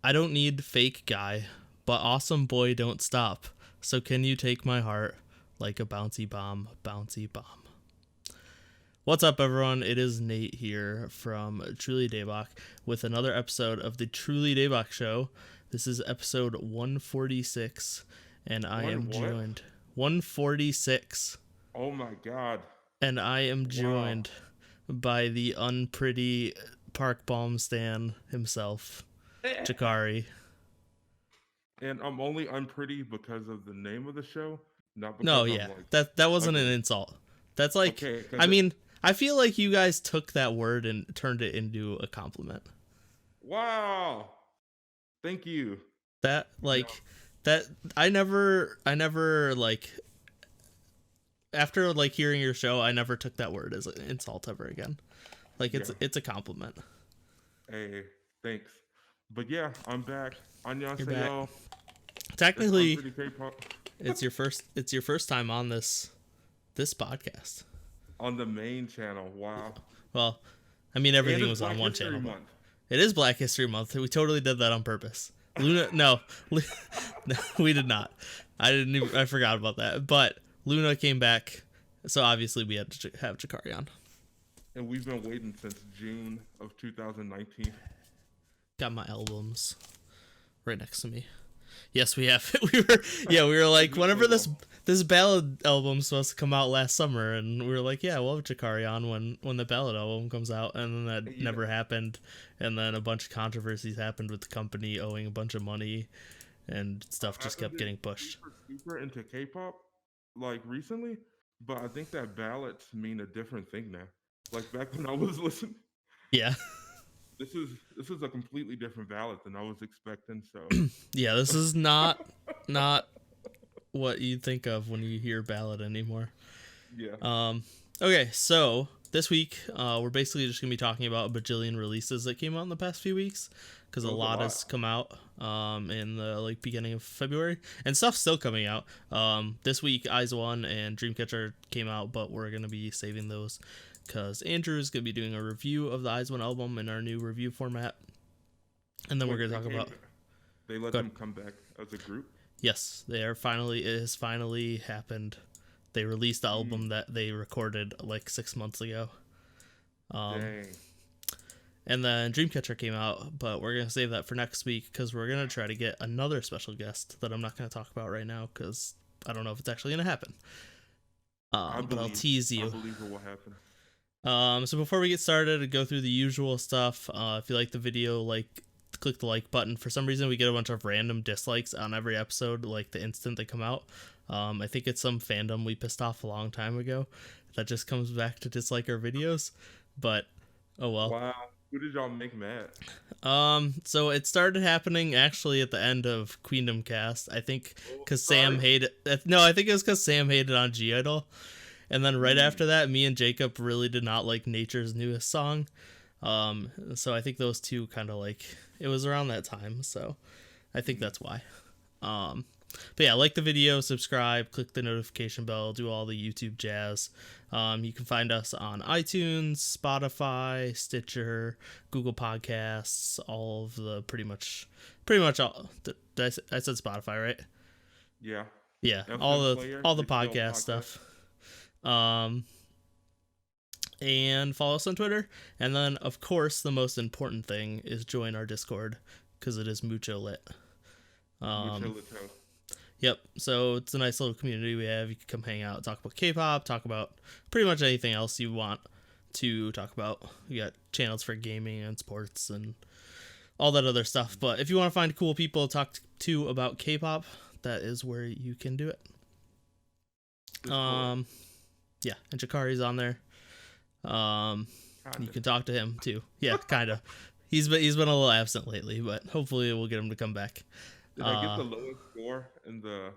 I don't need fake guy, but awesome boy don't stop. So can you take my heart like a bouncy bomb, bouncy bomb? What's up, everyone? It is Nate here from Truly Daebak with another episode of the Truly Daebak Show. This is episode 146, and I am joined 146. Oh my god! And I am joined by the unpretty Park Balm Stan himself, Jakari. And I'm only unpretty because of the name of the show, not because No, yeah, that wasn't an insult. That's like, I mean, I feel like you guys took that word and turned it into a compliment. Wow, thank you. That that I never like, after like hearing your show, I never took that word as an insult ever again. Like it's a compliment. Hey, thanks. But yeah, I'm back. Annyeonghaseyo. Technically, it's your first time on this podcast. On the main channel. Wow. Well, I mean, everything was on one channel. It is Black History Month. We totally did that on purpose. Loona, no, we did not. I forgot about that. But Loona came back, so obviously we had to have Jakari on. And we've been waiting since June of 2019. Got my albums right next to me. Yes, we have. We were like, whenever this ballad album's supposed to come out last summer, and we were like, yeah, we'll have Jakari on when the ballad album comes out, and then that never happened, and then a bunch of controversies happened with the company owing a bunch of money, and stuff just kept getting pushed. Super into K-pop, like recently, but I think that ballads mean a different thing now. Like back when I was listening. Yeah. This is a completely different ballad than I was expecting. So yeah, this is not what you think of when you hear ballad anymore. Yeah. Okay, so this week we're basically just gonna be talking about a bajillion releases that came out in the past few weeks, because a lot has come out in the beginning of February, and stuff's still coming out. This week Eyes One and Dreamcatcher came out, but we're gonna be saving those because Andrew is going to be doing a review of the Eyes One album in our new review format. And then we're going to talk about... They let them come back as a group? Yes, it has finally happened. They released the album that they recorded like 6 months ago. Dang. And then Dreamcatcher came out, but we're going to save that for next week because we're going to try to get another special guest that I'm not going to talk about right now because I don't know if it's actually going to happen. But I'll tease you. I believe it will happen. So before we get started and go through the usual stuff, if you like the video, click the like button. For some reason, we get a bunch of random dislikes on every episode, like the instant they come out. I think it's some fandom we pissed off a long time ago that just comes back to dislike our videos. But, oh well. Wow. Who did y'all make mad? So it started happening actually at the end of Queendom Cast. I think because Sam hated... No, I think it was because Sam hated on G-Idol. And then right after that, me and Jacob really did not like Nature's newest song. So I think those two kind of it was around that time. So I think that's why. But yeah, like the video, subscribe, click the notification bell, do all the YouTube jazz. You can find us on iTunes, Spotify, Stitcher, Google Podcasts, all of the pretty much all. I said Spotify, right? Yeah. Yeah, all the podcast stuff. And follow us on Twitter, and then of course the most important thing is join our Discord because it is mucho lit. Yep, so it's a nice little community we have. You can come hang out, talk about K-pop, talk about pretty much anything else you want to talk about. We got channels for gaming and sports and all that other stuff, but if you want to find cool people to talk to about K-pop, that is where you can do it. Yeah, and Jakari's on there. You can talk to him too. Yeah, kind of. He's been a little absent lately, but hopefully we'll get him to come back. Did I get the lowest score in the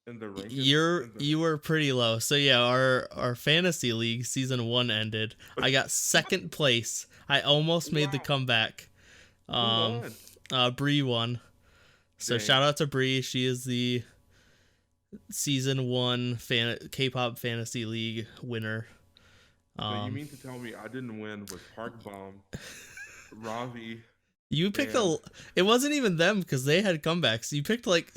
rankings? You were pretty low. So yeah, our fantasy league season 1 ended. I got second place. I almost made the comeback. Bree won. So shout out to Bree. She is the season 1 K-pop fantasy league winner. So you mean to tell me I didn't win with Park Bomb, Ravi, You picked And it wasn't even them because they had comebacks. You picked like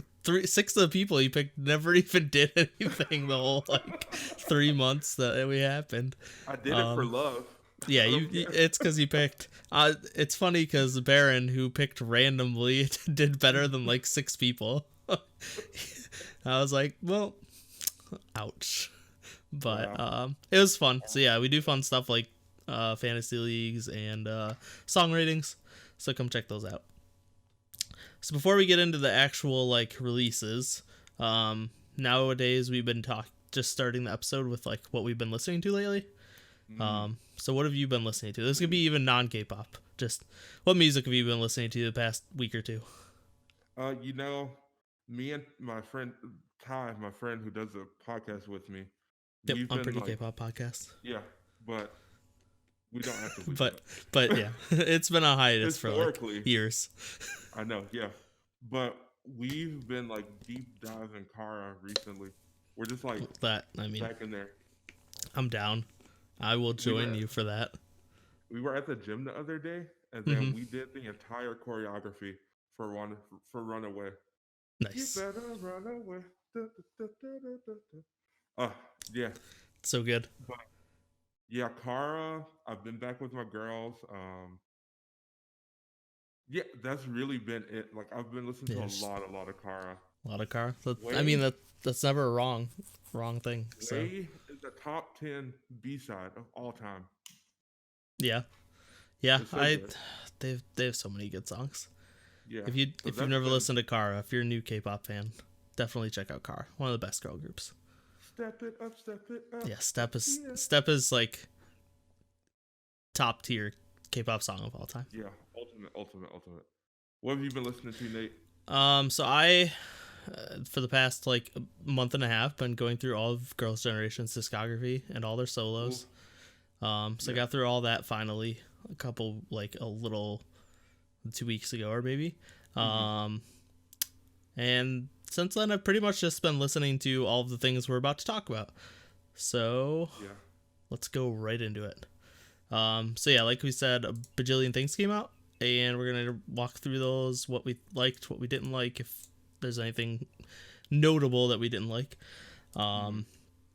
six of the people you picked never even did anything the whole like 3 months that we happened. I did it for Um, love. yeah, I don't care. it's because you picked. It's funny because Baron, who picked randomly, did better than like six people. I was like, well, ouch. But Wow. it was fun. So yeah, we do fun stuff like fantasy leagues and song ratings. So come check those out. So before we get into the actual like releases, nowadays we've been just starting the episode with like what we've been listening to lately. Mm. So what have you been listening to? This could be even non-K-pop. Just what music have you been listening to the past week or two? You know, me and my friend Ty, my friend who does a podcast with me, Yep, we've I'm been pretty like, K-pop podcast. yeah, but we don't actively do but it. but yeah, it's been a hiatus for like Historically, years. I know, yeah, but we've been like deep diving Kara recently. We're just like That I mean, back in there. I'm down. I will We were join you for that. we were at the gym the other day, and then Mm-hmm. we did the entire choreography for Runaway. You Nice. better run away. Da, da, da, da, da, da, da. Yeah, So good. but yeah, Kara. I've been back with my girls. Yeah, that's really been it. Like I've been listening to Yeah, just a lot of Kara. a lot of car. I mean Way, that's never a wrong thing. So Way is the top 10 B side of all time. yeah, yeah. It's so good. They have so many good songs. Yeah, so If you've that's never been listened to Kara, if you're a new K-pop fan, definitely check out Kara. One of the best girl groups. step it up, step it up. Yeah, Yeah, Step is like top tier K-pop song of all time. yeah, ultimate. What have you been listening to, Nate? So I for the past like a month and a half been going through all of Girls' Generation's discography and all their solos. So I Yeah. got through all that finally a little 2 weeks ago or maybe. And since then I've pretty much just been listening to all of the things we're about to talk about. So Yeah. let's go right into it. So yeah, like we said, a bajillion things came out, and we're gonna walk through those, what we liked, what we didn't like, if there's anything notable that we didn't like.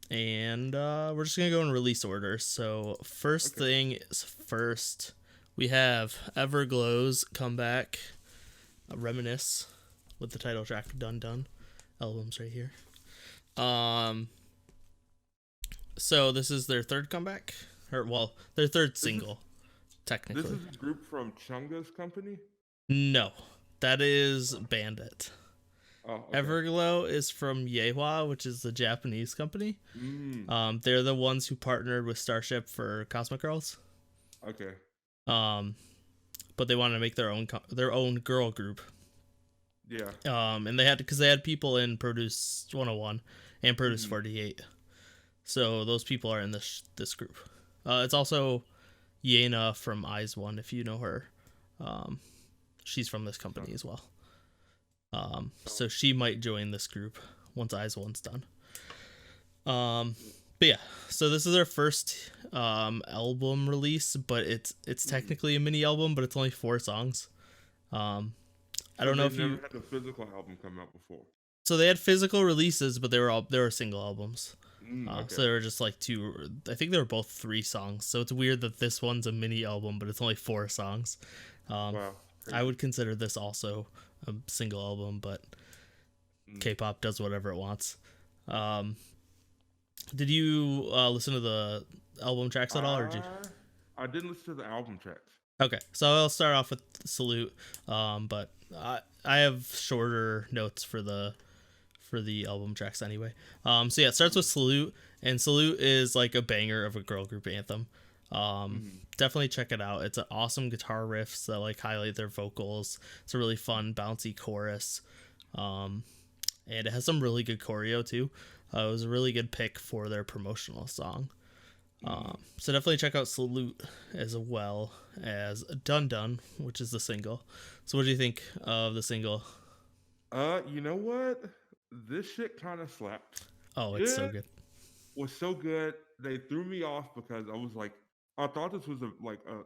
And we're just gonna go in release order. So first Okay. thing is first, we have Everglow's comeback, Reminisce, with the title track Dun Dun. Album's right here. So this is their third comeback, or well, their third single, technically. This is a group from Chunga's company. No, that is Bandit. Oh, okay. Everglow is from Yeihua, which is the Japanese company. Mm, They're the ones who partnered with Starship for Cosmic Girls. okay. But they wanted to make their own girl group. Yeah. And they had people in Produce 101 and Produce 48. So those people are in this group. It's also Yena from Eyes One, if you know her. She's from this company as well. So she might join this group once Eyes One's done. But yeah, so this is their first album release, but it's technically a mini album, but it's only 4 songs. I don't know if never you. had a physical album come out before. So they had physical releases, but they were single albums. Okay. So they were just like 2. I think they were both 3 songs. So it's weird that this one's a mini album, but it's only 4 songs. Wow. I would consider this also a single album, but K-pop does whatever it wants. Did you listen to the album tracks at all, or did you? I didn't listen to the album tracks. Okay, so I'll start off with Salute, but I have shorter notes for the album tracks anyway. So yeah, it starts with Salute, and Salute is like a banger of a girl group anthem. Definitely check it out. It's an awesome guitar riffs that like highlight their vocals. It's a really fun bouncy chorus, and it has some really good choreo too. It was a really good pick for their promotional song. So definitely check out Salute as well as Dun Dun, which is the single. So what do you think of the single? You know what? This shit kind of slapped. Oh, it's so good. Was so good. They threw me off because I was like, I thought this was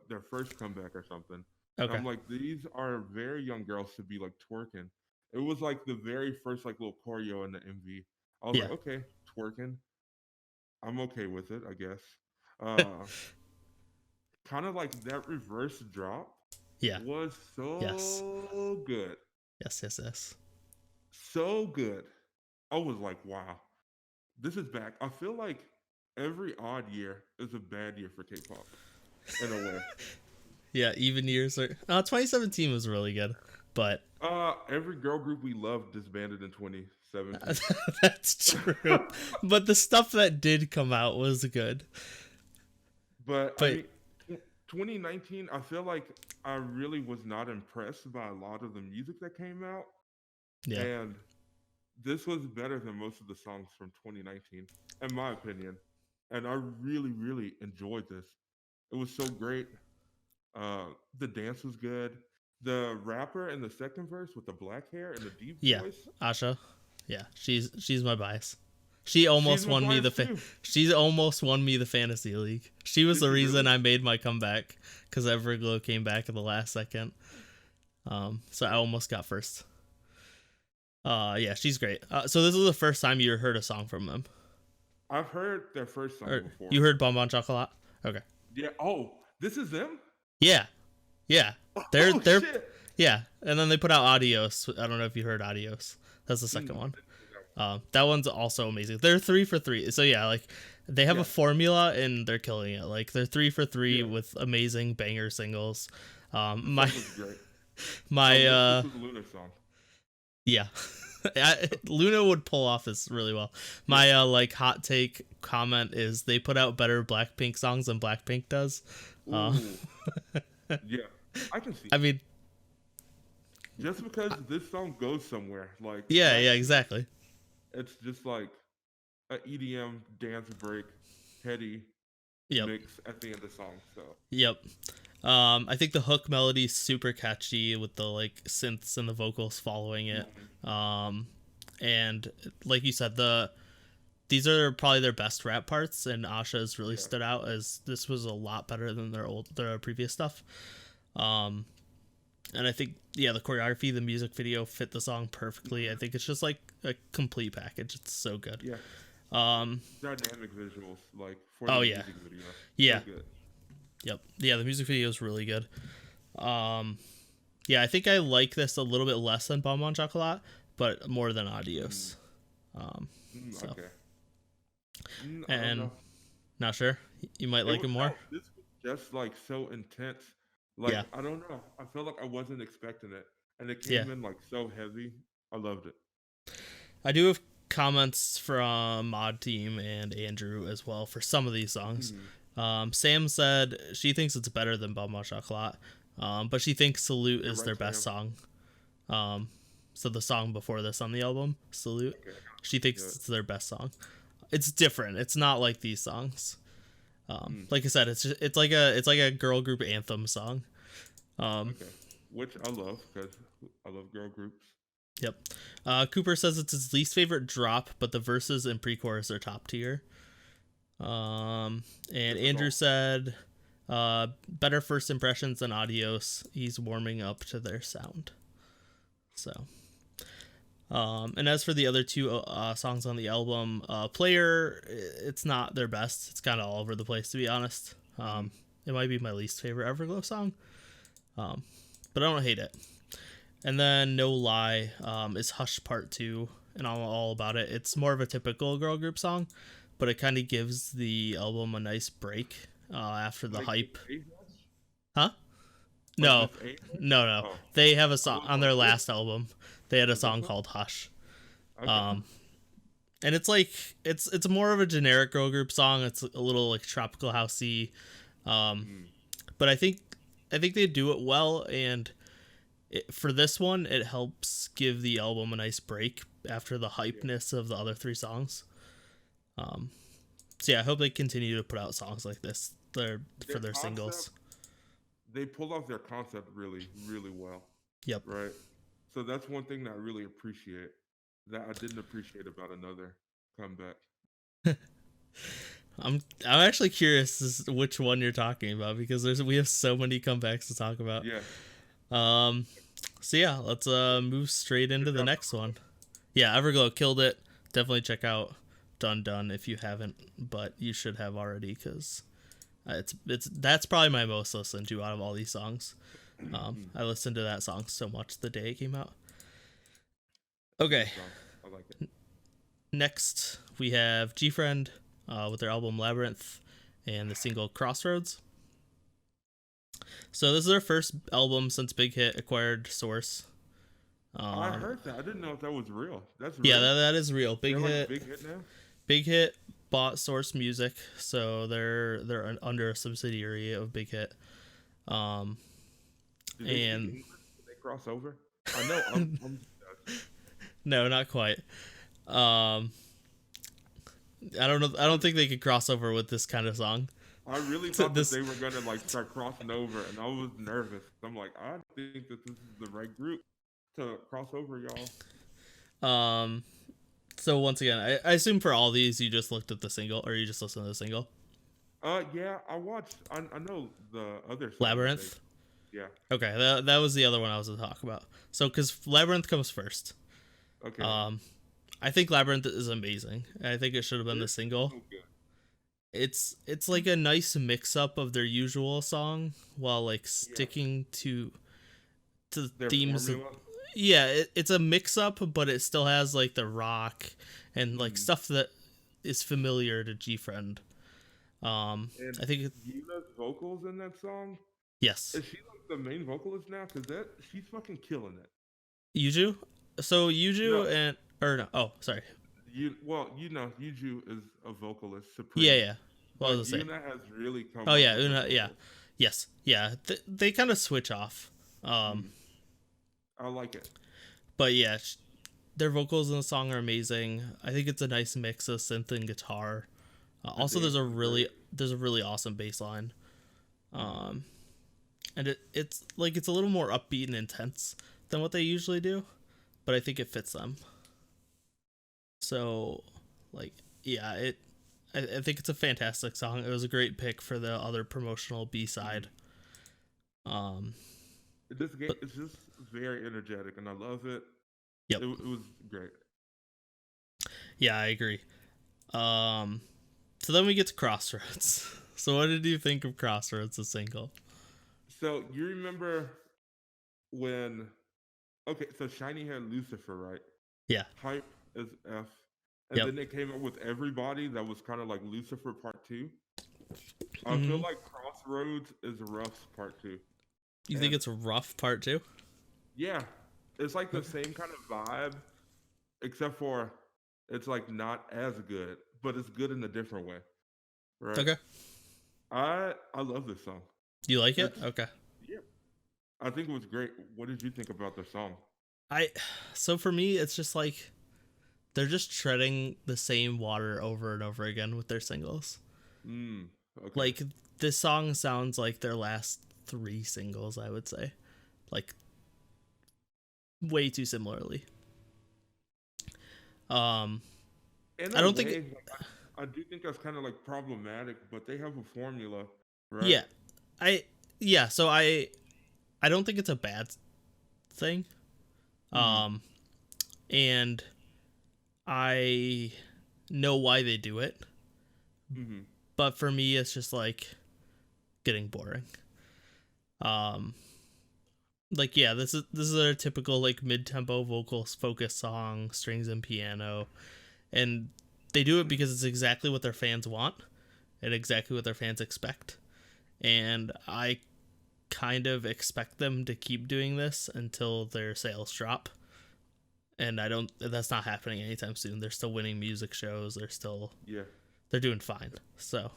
their first comeback or something. And Okay. I'm like, these are very young girls to be like twerking. It was like the very first like little choreo in the MV. I was Yeah. like, okay, twerking. I'm okay with it, I guess. Uh, kind of like that reverse drop Yeah. was Yes. so good. Yes. Yes. Yes. So good. I was like, wow, this is back. I feel like every odd year is a bad year for K-pop in a way. Yeah. Even years are. 2017 was really good, but Every girl group we loved disbanded in 2017. that's true. But the stuff that did come out was good. But I But mean, 2019, I feel like I really was not impressed by a lot of the music that came out, yeah. and this was better than most of the songs from 2019, in my opinion. And I really, really enjoyed this. It was so great. Uh, the dance was good. The rapper in the second verse with the black hair and the deep Yeah. voice, Asha. Yeah. She's my bias. She she's almost my won me bias the too. she's almost won me the fantasy league. She was Did the she reason really? I made my comeback because Everglow came back at the last second. So I almost got first. Yeah, she's great. So this is the first time you heard a song from them, I've heard their first or song before. you heard Bon Bon Chocolat? Okay. Yeah. Oh, this is them? Yeah, yeah. They're Oh, they're shit. yeah, and then they put out Adios. I don't know if you heard Adios. That's the second Mm, one. That one's also amazing. They're 3 for 3. So yeah, like they have a yeah. formula and they're killing it. Like they're 3 for 3 Yeah. with amazing banger singles. The My song was great. my Unless this was a Loona song. yeah. Loona would pull off this really well. Yeah. My like hot take comment is they put out better Blackpink songs than Blackpink does. Uh, Ooh. Yeah. I can see I it. mean, Just because this song goes somewhere, like yeah, yeah, Blackpink, exactly. it's just like a EDM dance break, heady Yep, mix at the end of the song. So yep. I think the hook melody is super catchy with the like synths and the vocals following it. mhm. And like you said, these are probably their best rap parts, and Asha's really Yeah. stood out as this was a lot better than their previous stuff. Um, and I think yeah, the choreography, the music video fit the song perfectly. I think it's just like a complete package. It's so good. Yeah. Um, Dynamic visuals, like for oh the yeah, music video. yeah, So good. yep, yeah. The music video is really good. Um, yeah, I think I like this a little bit less than Bon Bon Chocolat, but more than Mm. Adios. Um, so Okay. I don't and know. not sure you might It like was it more. no, this was just like so intense. Like Yeah, I don't know. I felt like I wasn't expecting it, and it yeah. came in like so heavy. I loved it. I do have comments from Mod Team and Andrew as well for some of these songs. Mhm. Sam said she thinks it's better than Bon Bon Chocolat, but she thinks Salute You're is right, their best Sam. song. So the song before this on the album, Salute, Okay. she thinks Good. it's their best song. It's different. It's not like these songs. Like I said, it's like a girl group anthem song. Okay. Which I love because I love girl groups. Yep. Cooper says it's his least favorite drop, but the verses and pre-chorus are top tier. And Andrew Difficult. said, better first impressions than Adios. He's warming up to their sound. So, and as for the other two songs on the album, Player, it's not their best. It's kind of all over the place, to be honest. It might be my least favorite Everglow song, but I don't hate it. And then No Lie is Hush Part 2, and I'm all about it. It's more of a typical girl group song, but it kind of gives the album a nice break after the Like hype. this A-Rush? Huh? Like No, this A-Rush? no. Oh, They have a I song was on like, their what last album. They had a is this song one? called Hush. Okay. Um, and it's like it's more of a generic girl group song. It's a little like tropical housey, Mm. but I think they do it well. And for this one, it helps give the album a nice break after the Yeah. hypeness of the other three songs. So yeah, I hope they continue to put out songs like this. For their singles. Concept, they pull off their concept really, really well. Yep. Right. So that's one thing that I really appreciate that I didn't appreciate about another comeback. I'm actually curious as to which one you're talking about because we have so many comebacks to talk about. Yeah. So yeah, let's move straight into the next one. Yeah, Everglow killed it. Definitely check out Dun Dun if you haven't, but you should have already because it's that's probably my most listened to out of all these songs. I listened to that song so much the day it came out. Okay. I like it. Next, we have GFriend with their album Labyrinth and the single Crossroads. So this is their first album since Big Hit acquired Source. I heard that. I didn't know if that was real. That's real. Yeah, that is real. Big They're Hit. Like Big Hit now. Big Hit bought Source Music, so they're under a subsidiary of Big Hit. Do they cross over? I know. I'm No, not quite. I don't know. I don't think they could cross over with this kind of song. I really thought that they were gonna like start crossing over, and I was nervous. I'm like, I think that this is the right group to cross over, y'all. So once again, I assume for all these you just looked at the single, or you just listened to the single. Yeah, I watched. I know the other Labyrinth. Yeah. Okay, that was the other one I was to talk about. So because Labyrinth comes first. Okay. I think Labyrinth is amazing. I think it should have been the single. So good. It's like a nice mix up of their usual song while like sticking to their themes. It's a mix up, but it still has like the rock and like stuff that is familiar to GFriend. I think Yuna's vocals in that song. Yes. Is she like the main vocalist now? Because she's fucking killing it. Yuju. So Yuju sorry. Yuju is a vocalist. Supreme. Yeah. What was I saying? Yuna has really come. Oh yeah, Una. Yeah. Yes. Yeah. They kind of switch off. I like it. But yeah, their vocals in the song are amazing. I think it's a nice mix of synth and guitar. Also, there's a really awesome bass line. And it's a little more upbeat and intense than what they usually do, but I think it fits them. So, I think it's a fantastic song. It was a great pick for the other promotional B-side. This game is just very energetic, and I love it. Yep. It was great. Yeah, I agree. So then we get to Crossroads. So what did you think of Crossroads, the single? So you remember when... Okay, so Shiny had Lucifer, right? Yeah. Hype is F. And then they came up with Everybody that was kind of like Lucifer Part 2. I feel like Crossroads is Rough's Part 2. You think it's Rough Part 2? Yeah. It's like the same kind of vibe, except for it's like not as good, but it's good in a different way. Right? Okay. I love this song. You like it? Okay. Yeah. I think it was great. What did you think about the song? So for me, it's just like they're just treading the same water over and over again with their singles. Okay. Like this song sounds like their last 3 singles, I would say. Like way too similarly. I don't think I do think that's kind of like problematic, but they have a formula, right? Yeah. So I don't think it's a bad thing. And I know why they do it. But for me, it's just like getting boring. This is a typical like mid-tempo vocals focused song, strings and piano, and they do it because it's exactly what their fans want and exactly what their fans expect. And I kind of expect them to keep doing this until their sales drop. And that's not happening anytime soon. They're still winning music shows. They're doing fine. So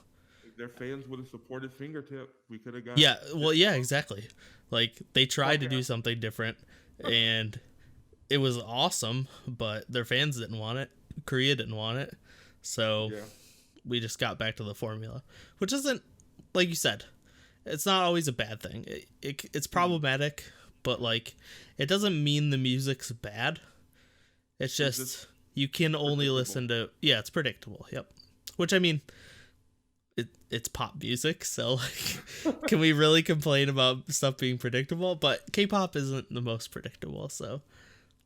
if their fans would have supported Fingertip, we could have got exactly. Like they tried to do something different and it was awesome, but their fans didn't want it. Korea didn't want it. So we just got back to the formula, which isn't, like you said, it's not always a bad thing. It's problematic, but like it doesn't mean the music's bad. It's just you can only listen to it's predictable. Yep. Which I mean, it's pop music, so like, can we really complain about stuff being predictable? But K-pop isn't the most predictable, so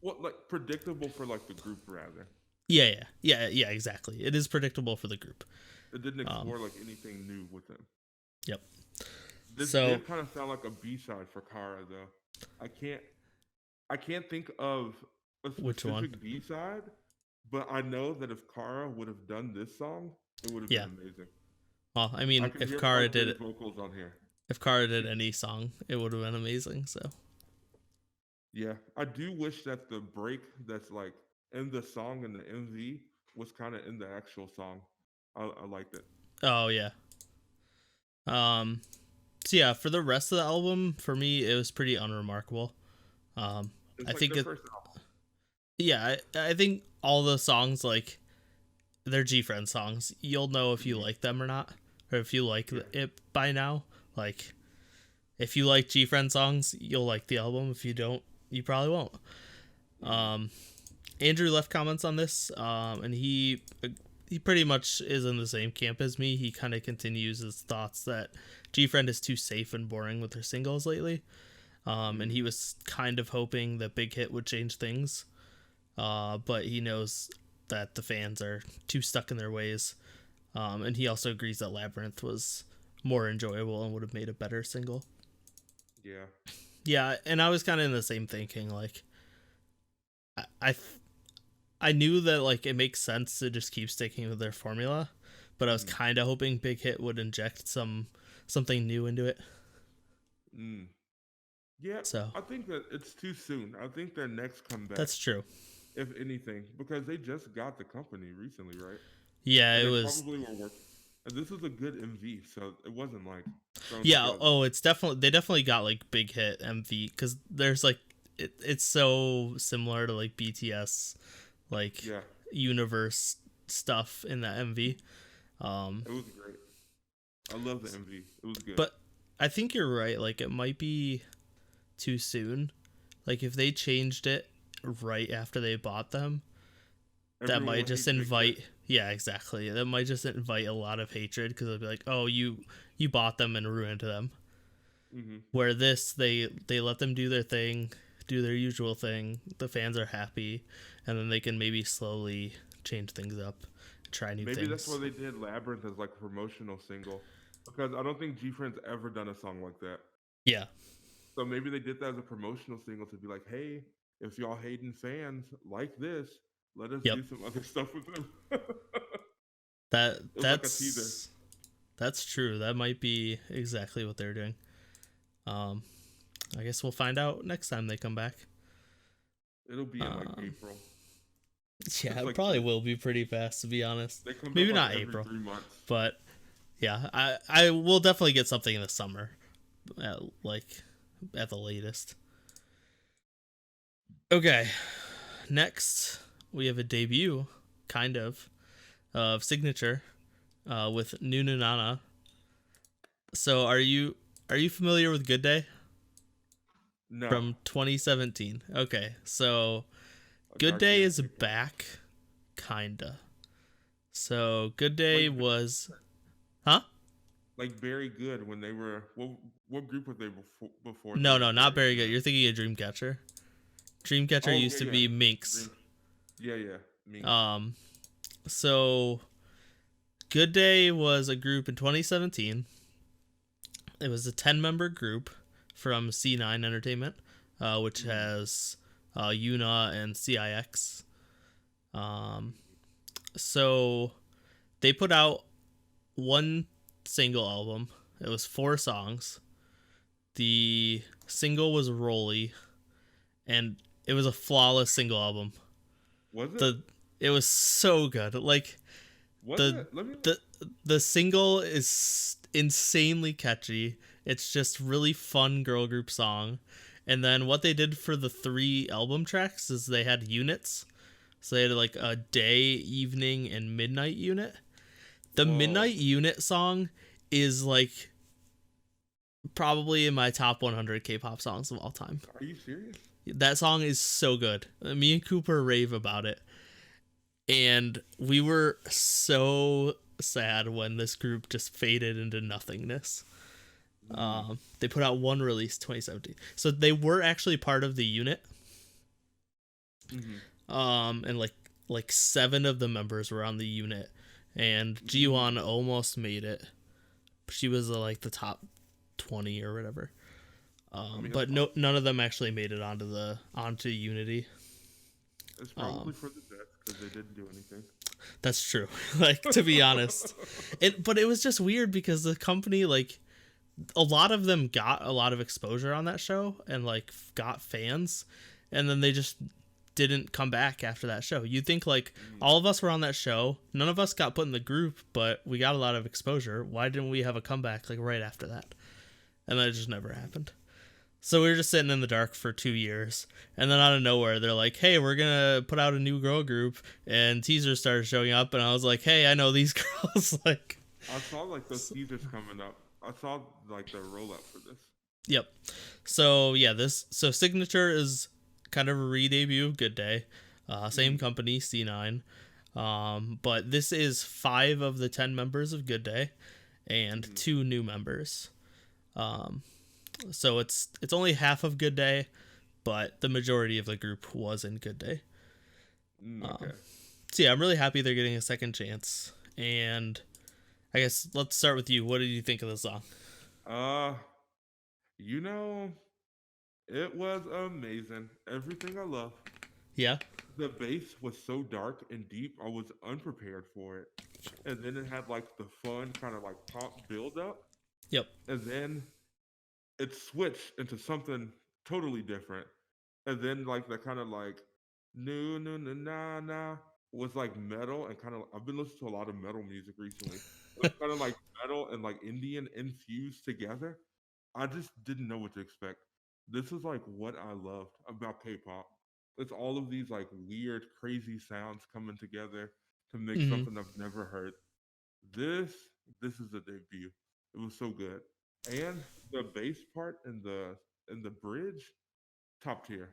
What, like predictable for like the group rather? yeah, exactly. It is predictable for the group. It didn't Um, explore like anything new with them. yep. This So did kind of sound like a B-side for Kara though. I can't I can't think of a which one? specific B-side, but I know that if Kara would have done this song, it would have been Yeah. amazing. Well, I I mean, could hear RJ's vocals on here. if Kara did any song, it would have been amazing. So Yeah, I do wish that the break that's like in the song and the MV was kind of in the actual song. I liked it. oh yeah. Um. So yeah, for the rest of the album, for me, it was pretty unremarkable. It's I like think their it. first album. Yeah, I think all the songs like they're GFriend songs. You'll know if you like them or not, or if you like Yeah. it by now. Like, if you like GFriend songs, you'll like the album. If you don't, you probably won't. Um, Andrew left comments on this, and he pretty much is in the same camp as me. He kind of continues his thoughts that GFriend is too safe and boring with their singles lately. And he was kind of hoping that Big Hit would change things. But he knows that the fans are too stuck in their ways. And he also agrees that Labyrinth was more enjoyable and would have made a better single. Yeah. Yeah, and I was kind of in the same thinking. Like, I knew that like it makes sense to just keep sticking with their formula, but I was kind of hoping Big Hit would inject something new into it. Yeah, So I think that it's too soon. I think their next comeback, that's true. if anything, because they just got the company recently, right? Yeah, And it they was. probably were working. And this was a good MV, so it wasn't like thrown Yeah. together. Oh, it's definitely they definitely got like Big Hit MV because there's like it's so similar to like BTS, like Yeah, universe stuff in that MV. it was great. I love the MV. It was good. But I think you're right. Like it might be too soon. Like if they changed it right after they bought them, that Everyone might would just hate Big invite. Hit. Yeah, exactly. That might just invite a lot of hatred because they'll be like, "Oh, you bought them and ruined them." Where this, they let them do their thing, do their usual thing. The fans are happy, and then they can maybe slowly change things up, try new Maybe that's why things. they did Labyrinth as like a promotional single, because I don't think GFriend's ever done a song like that. Yeah, So maybe they did that as a promotional single to be like, hey, if y'all hating fans like this, let us yep. do some other stuff with them. That It was like a teaser. that's true. That might be exactly what they're doing. I guess we'll find out next time they come back. It'll be in like April. Yeah, it like probably will be pretty fast, to be honest. They come Maybe out not like every April, 3 months. but yeah, I will definitely get something in the summer, like at the latest. Okay, next we have a debut, kind of Cignature, with Loona. So are you familiar with Good Day No. from 2017? Okay, so A Good dark Day days is April. back, kinda. So Good Day Like, was, huh? like very good when they were. What group were they before they No, were not very very good. You're thinking of Dreamcatcher. Dreamcatcher Oh used yeah, to yeah. be Minx. Dream. Yeah. Minx. So Good Day was a group in 2017. It was a 10-member group from C9 Entertainment, which has Yuna and CIX. So they put out one single album. It was 4 songs. The single was Rolly, and it was a flawless single album. Was it? It was so good. Like Was the it? Let me. the single is insanely catchy. It's just really fun girl group song. And then what they did for the 3 album tracks is they had units. So they had like a day, evening, and midnight unit. The Whoa. midnight unit song is like probably in my top 100 K-pop songs of all time. Are you serious? That song is so good. Me and Cooper rave about it. And we were so sad when this group just faded into nothingness. Mm. They put out one release 2017, so they were actually part of the unit. Mm-hmm. And like 7 of the members were on the unit, and Jiwon almost made it. She was like the top 20 or whatever. But none of them actually made it onto Unity. It's probably for the best because they didn't do anything. That's true. Like, to be honest, but it was just weird because the company, like, a lot of them got a lot of exposure on that show and like got fans, and then they just didn't come back after that show. You'd think like all of us were on that show, none of us got put in the group, but we got a lot of exposure. Why didn't we have a comeback like right after that? And that just never happened. So we were just sitting in the dark for 2 years, and then out of nowhere they're like, hey, we're gonna put out a new girl group, and teasers started showing up, and I was like, hey, I know these girls. Like, I saw like those teasers coming up. I saw like the roll up for this. Yep. So yeah, so Cignature is kind of a re-debut of Good Day. Same company, C9. But this is 5 of the 10 members of Good Day and 2 new members. So it's only half of Good Day, but the majority of the group was in Good Day. Okay. So yeah, I'm really happy they're getting a second chance. And I guess let's start with you. What did you think of the song? You know, it was amazing. Everything I love. Yeah. The bass was so dark and deep, I was unprepared for it. And then it had like the fun kind of like pop build up. Yep. And then it switched into something totally different. And then like the kind of like no no no na na was like metal and kind of I've been listening to a lot of metal music recently. It was kind of like metal and like Indian infused together. I just didn't know what to expect. This is like what I loved about K-pop. It's all of these like weird, crazy sounds coming together to make Mm-hmm. something I've never heard. This this is a debut. It was so good, and the bass part and the bridge, top tier,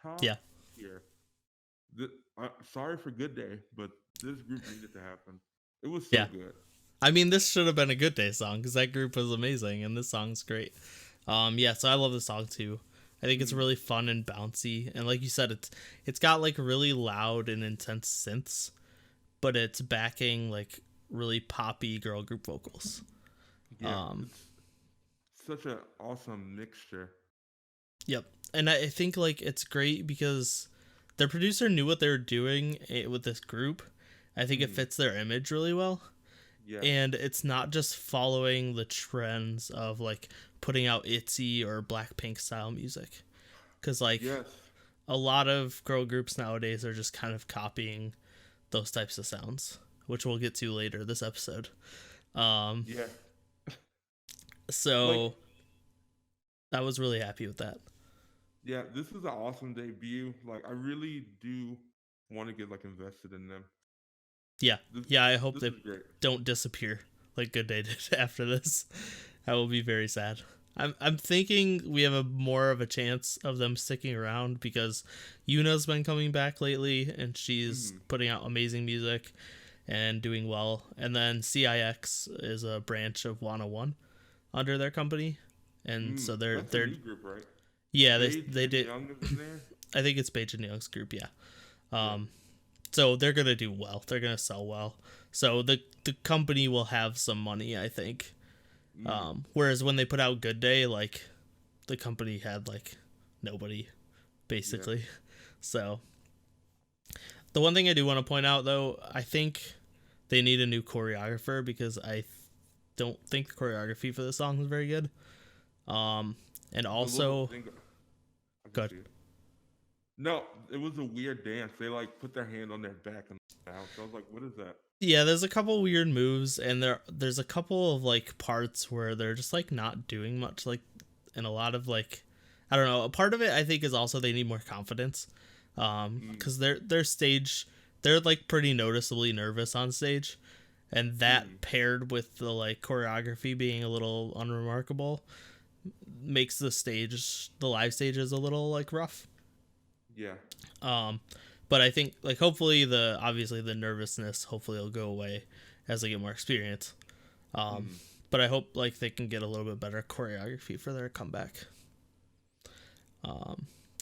top Yeah. tier. Sorry for Good Day, but this group needed to happen. It was so Yeah. good. I mean, this should have been a Good Day song because that group was amazing and this song's great. Yeah, so I love the song too. I think it's really fun and bouncy, and like you said, it's got like really loud and intense synths, but it's backing like really poppy girl group vocals. Yeah, it's such an awesome mixture. Yep, and I think like it's great because their producer knew what they were doing with this group. I think it fits their image really well. Yeah. And it's not just following the trends of like putting out ITZY or Blackpink style music, because like a lot of girl groups nowadays are just kind of copying those types of sounds, which we'll get to later this episode. Yeah. So Like, I was really happy with that. yeah, this is an awesome debut. Like, I really do want to get like invested in them. Yeah, yeah. I hope This they is great. don't disappear like Good Day did after this. I will be very sad. I'm thinking we have a more of a chance of them sticking around because Yuna's been coming back lately and she's putting out amazing music and doing well. And then CIX is a branch of 101 under their company, and so they're That's a new group, right? yeah Paige they and did. Young is in there? I think it's Page and Young's group, yeah. So they're gonna do well. They're gonna sell well. So the company will have some money, I think. Whereas when they put out Good Day, like the company had like nobody, basically. Yeah. So the one thing I do want to point out though, I think they need a new choreographer because I don't think the choreography for the song is very good. And also, good. No, it was a weird dance. They like put their hand on their back and bounce. I was like, what is that? Yeah, there's a couple weird moves, and there's a couple of like parts where they're just like not doing much, like, and a lot of like, I don't know. A part of it I think is also they need more confidence, because their stage, they're like pretty noticeably nervous on stage, and that paired with the like choreography being a little unremarkable makes the live stages a little like rough. Yeah. But I think like hopefully obviously the nervousness hopefully will go away as they get more experience. Mm. But I hope like they can get a little bit better choreography for their comeback.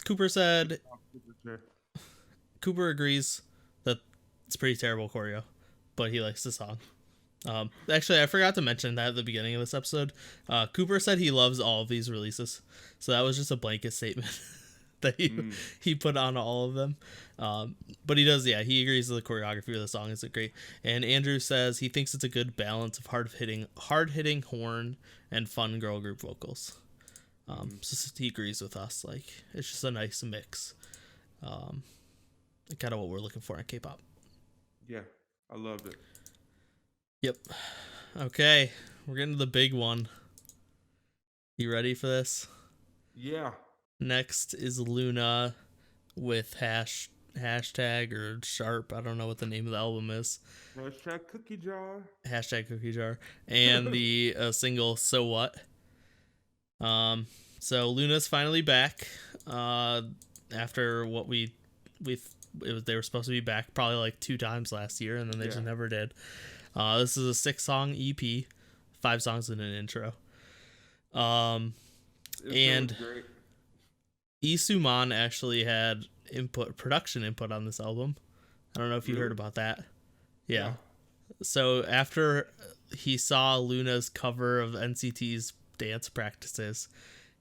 Cooper said Cooper agrees that it's pretty terrible choreo, but he likes the song. Actually, I forgot to mention that at the beginning of this episode. Cooper said he loves all of these releases, so that was just a blanket statement that he put on all of them. But he does, yeah, he agrees with the choreography of the song is great. And Andrew says he thinks it's a good balance of hard hitting horn and fun girl group vocals. So he agrees with us. Like it's just a nice mix. Kind of what we're looking for in K-pop. Yeah, I loved it. Yep. Okay, we're getting to the big one. You ready for this? Yeah. Next is Loona with hashtag or sharp. I don't know what the name of the album is. Hashtag cookie jar. Hashtag cookie jar. And the single So What. So Luna's finally back. After what they were supposed to be back probably like 2 times last year, and then they just never did. This is a 6-song EP, 5 songs in an intro. And Sumin actually had production input on this album. I don't know if you heard about that. Yeah. So after he saw Luna's cover of NCT's dance practices,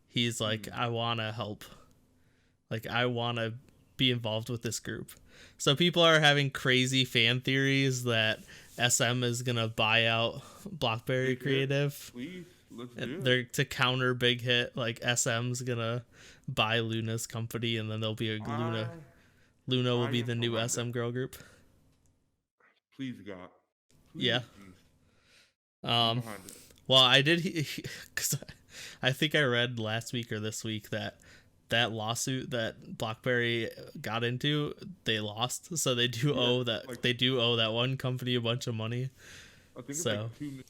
he's like, I want to help. Like, I want to be involved with this group. So people are having crazy fan theories that SM is going to buy out Blockberry Creative. Please, let's do it. They're to counter Big Hit, like SM's going to buy Luna's company, and then there'll be a Loona will be the new SM girl group. Please, God. Please, yeah. Please. Well, I did, because I think I read last week or this week that lawsuit that Blockberry got into, they lost, so they do owe that that one company a bunch of money. I think it's like $2 million.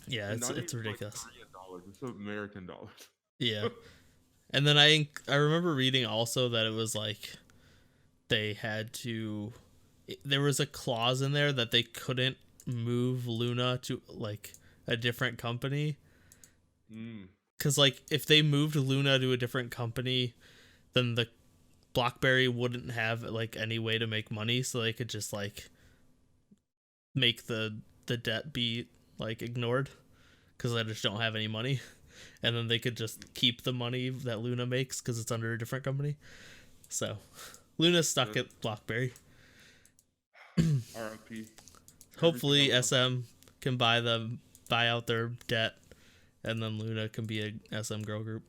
Yeah, it's ridiculous. Like Korean dollars, it's American dollars. Yeah, and then I remember reading also that it was like they had to. There was a clause in there that they couldn't move Loona to like a different company. Because, like, if they moved Loona to a different company, then the Blockberry wouldn't have, like, any way to make money, so they could just, like, make the debt be, like, ignored, because they just don't have any money. And then they could just keep the money that Loona makes, because it's under a different company. So, Loona's stuck at Blockberry. RIP. Hopefully, SM can buy out their debt, and then Loona can be a SM girl group.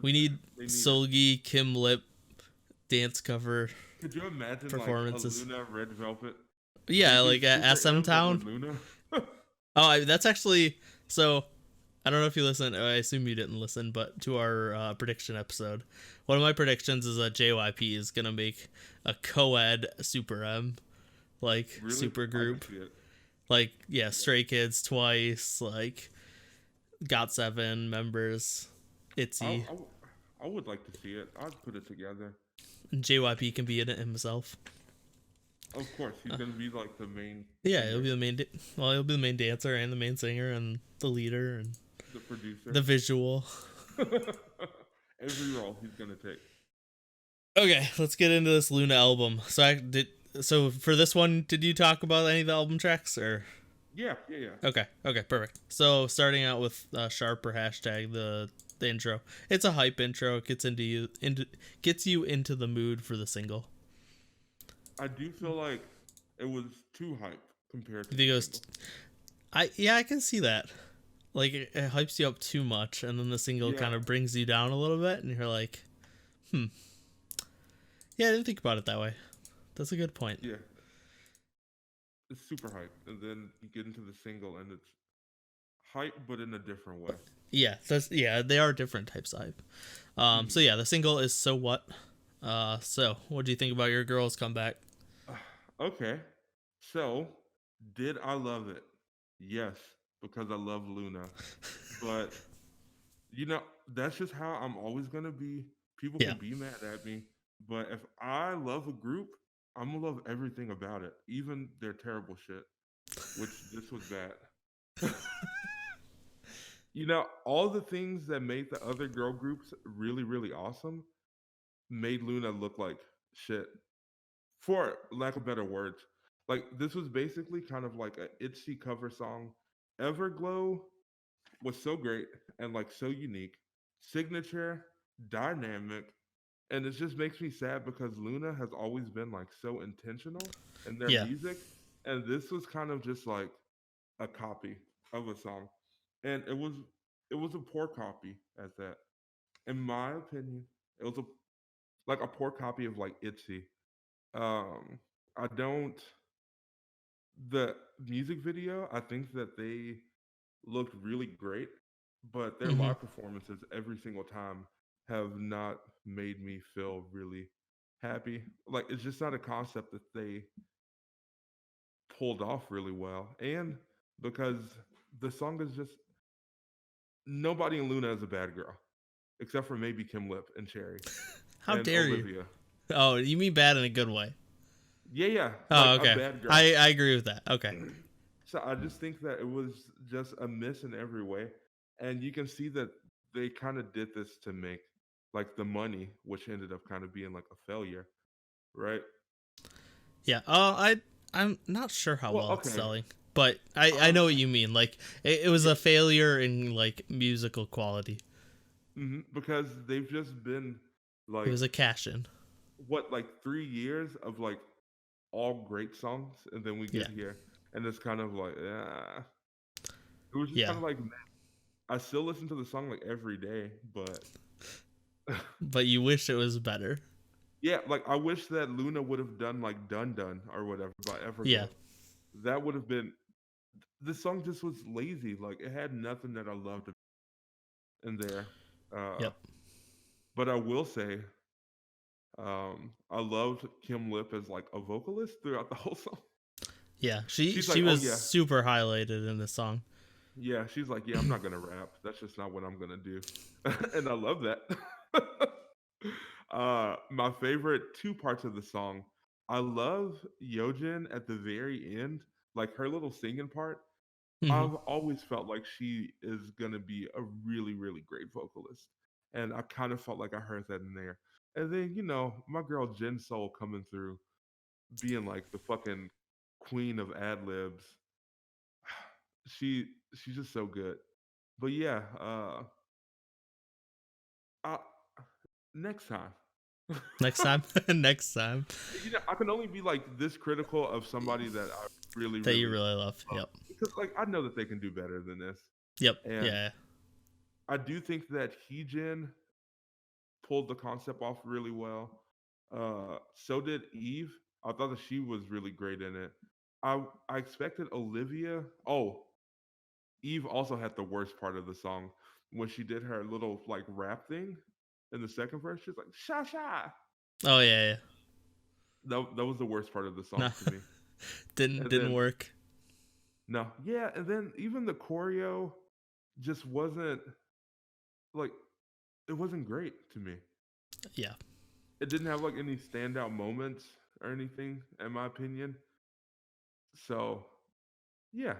We need Seulgi, Kim Lip dance cover. Could you imagine performances? Like a Loona Red Velvet? Yeah, like at SM Town. That's actually so. I don't know if you listened. I assume you didn't listen, but to our prediction episode, one of my predictions is that JYP is gonna make a co-ed Super M, like super group. Like, yeah, Stray Kids twice, like, GOT7 members, ITZY. I would like to see it. I'd put it together. And JYP can be in it himself. Of course, he's going to be, like, the main... Yeah, he'll be the main dancer and the main singer and the leader and... The producer. The visual. Every role he's going to take. Okay, let's get into this Loona album. So for this one, did you talk about any of the album tracks or? Yeah. Okay, perfect. So starting out with Sharp or hashtag the intro. It's a hype intro. It gets you into the mood for the single. I do feel like it was too hype compared to. I can see that. Like it hypes you up too much, and then the single kind of brings you down a little bit, and you're like, Yeah, I didn't think about it that way. That's a good point. Yeah. It's super hype. And then you get into the single and it's hype but in a different way. Yeah, they are different types of hype. So yeah, the single is So What? So what do you think about your girl's comeback? Okay. So, did I love it? Yes, because I love Loona. But that's just how I'm always gonna be. People can be mad at me. But if I love a group, I'm gonna love everything about it, even their terrible shit, which this was bad. All the things that made the other girl groups really, really awesome made Loona look like shit, for lack of better words. Like, this was basically kind of like a Itzy cover song. Everglow was so great and like so unique. Cignature, dynamic, and it just makes me sad because Loona has always been like so intentional in their Yeah. music, and this was kind of just like a copy of a song, and it was a poor copy at that. In my opinion, it was a poor copy of like Itzy. I don't the music video. I think that they looked really great, but their Mm-hmm. live performances every single time have not made me feel really happy. Like, it's just not a concept that they pulled off really well. And because the song is just nobody in Luna is a bad girl, except for maybe Kim Lip and Cherry How and dare you? Olivia. Oh, you mean bad in a good way? Yeah, yeah, like Oh, a okay. bad girl. I agree with that. Okay. So I just think that it was just a miss in every way. And you can see that they kind of did this to make like the money, which ended up kind of being like a failure, right? Yeah. I'm not sure how Well, well it's okay. selling, but I Um, know what you mean. Like it was yeah, a failure in like musical quality. because they've just been It like was a cash in. what, like 3 years of like all great songs, and then we Yeah. get here, and it's kind of like, it was just Yeah. kind of like, I still listen to the song like every day, but But you wish it was better. yeah, like I wish that Luna would have done like Dun Dun or whatever by Yeah. Everglow. That would have been, the song just was lazy. Like, it had nothing that I loved in there. Uh, Yep. but I will say, I loved Kim Lip as like a vocalist throughout the whole song. Yeah. She She's she like, oh was yeah, super highlighted in the song. yeah. She's like, yeah, I'm not gonna rap. That's just not what I'm gonna do. And I love that. My favorite two parts of the song. I love Yojin at the very end, like her little singing part. Hmm. I've always felt like she is gonna be a really, really great vocalist, and I kind of felt like I heard that in there. And then my girl Jin Soul coming through, being like the fucking queen of ad libs. She's just so good. But yeah, I, next time. Next time. Next time I can only be like this critical of somebody that I really, that you really really love. love, Yep. because like I know that they can do better than this, Yep. and Yeah. I do think that Heejin pulled the concept off really well. So did Eve. I thought that she was really great in it. I expected Olivia. Oh, Eve also had the worst part of the song when she did her little like rap thing in the second verse. She's like sha sha. Oh yeah. Yeah. That was the worst part of the No. song to me. didn't And didn't then work. no, yeah, and then even the choreo just wasn't like, it wasn't great to me. Yeah. It didn't have like any standout moments or anything, in my opinion. So yeah,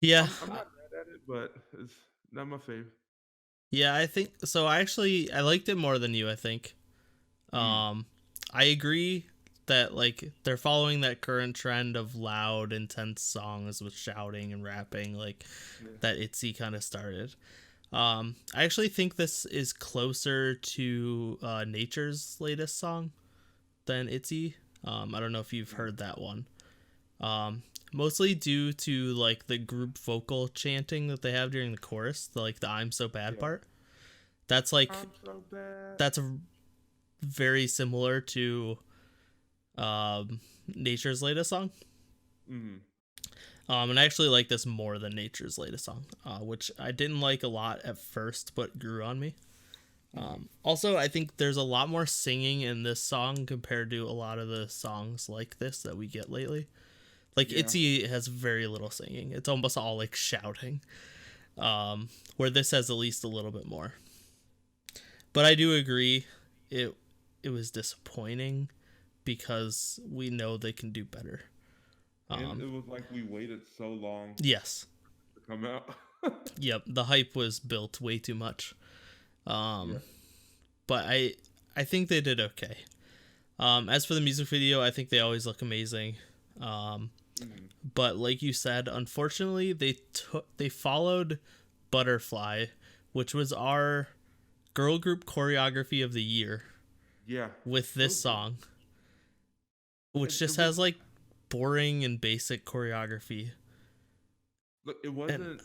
Yeah. I'm not mad at it, but it's not my fave. Yeah, I think so. I liked it more than you, I think. Mm, Um I agree that like they're following that current trend of loud, intense songs with shouting and rapping, like yeah, that Itzy kind of started. I actually think this is closer to Nature's latest song than Itzy. I don't know if you've mm, heard that one. Mostly due to like the group vocal chanting that they have during the chorus, like the "I'm so bad" yeah. part. That's like I'm so bad. that's very similar to Nature's latest song. Mm, And I actually like this more than Nature's latest song, which I didn't like a lot at first, but grew on me. mm, Also, I think there's a lot more singing in this song compared to a lot of the songs like this that we get lately. Like yeah. Itzy has very little singing; it's almost all like shouting. Where this has at least a little bit more. But I do agree, it it was disappointing, because we know they can do better. And it was like we waited so long Yes. to come out. Yep. The hype was built way too much. Yeah. But I think they did okay. As for the music video, I think they always look amazing. But like you said, unfortunately, they followed Butterfly, which was our girl group choreography of the year, Yeah. with this song, which just It was, has like boring and basic choreography. look, it And wasn't.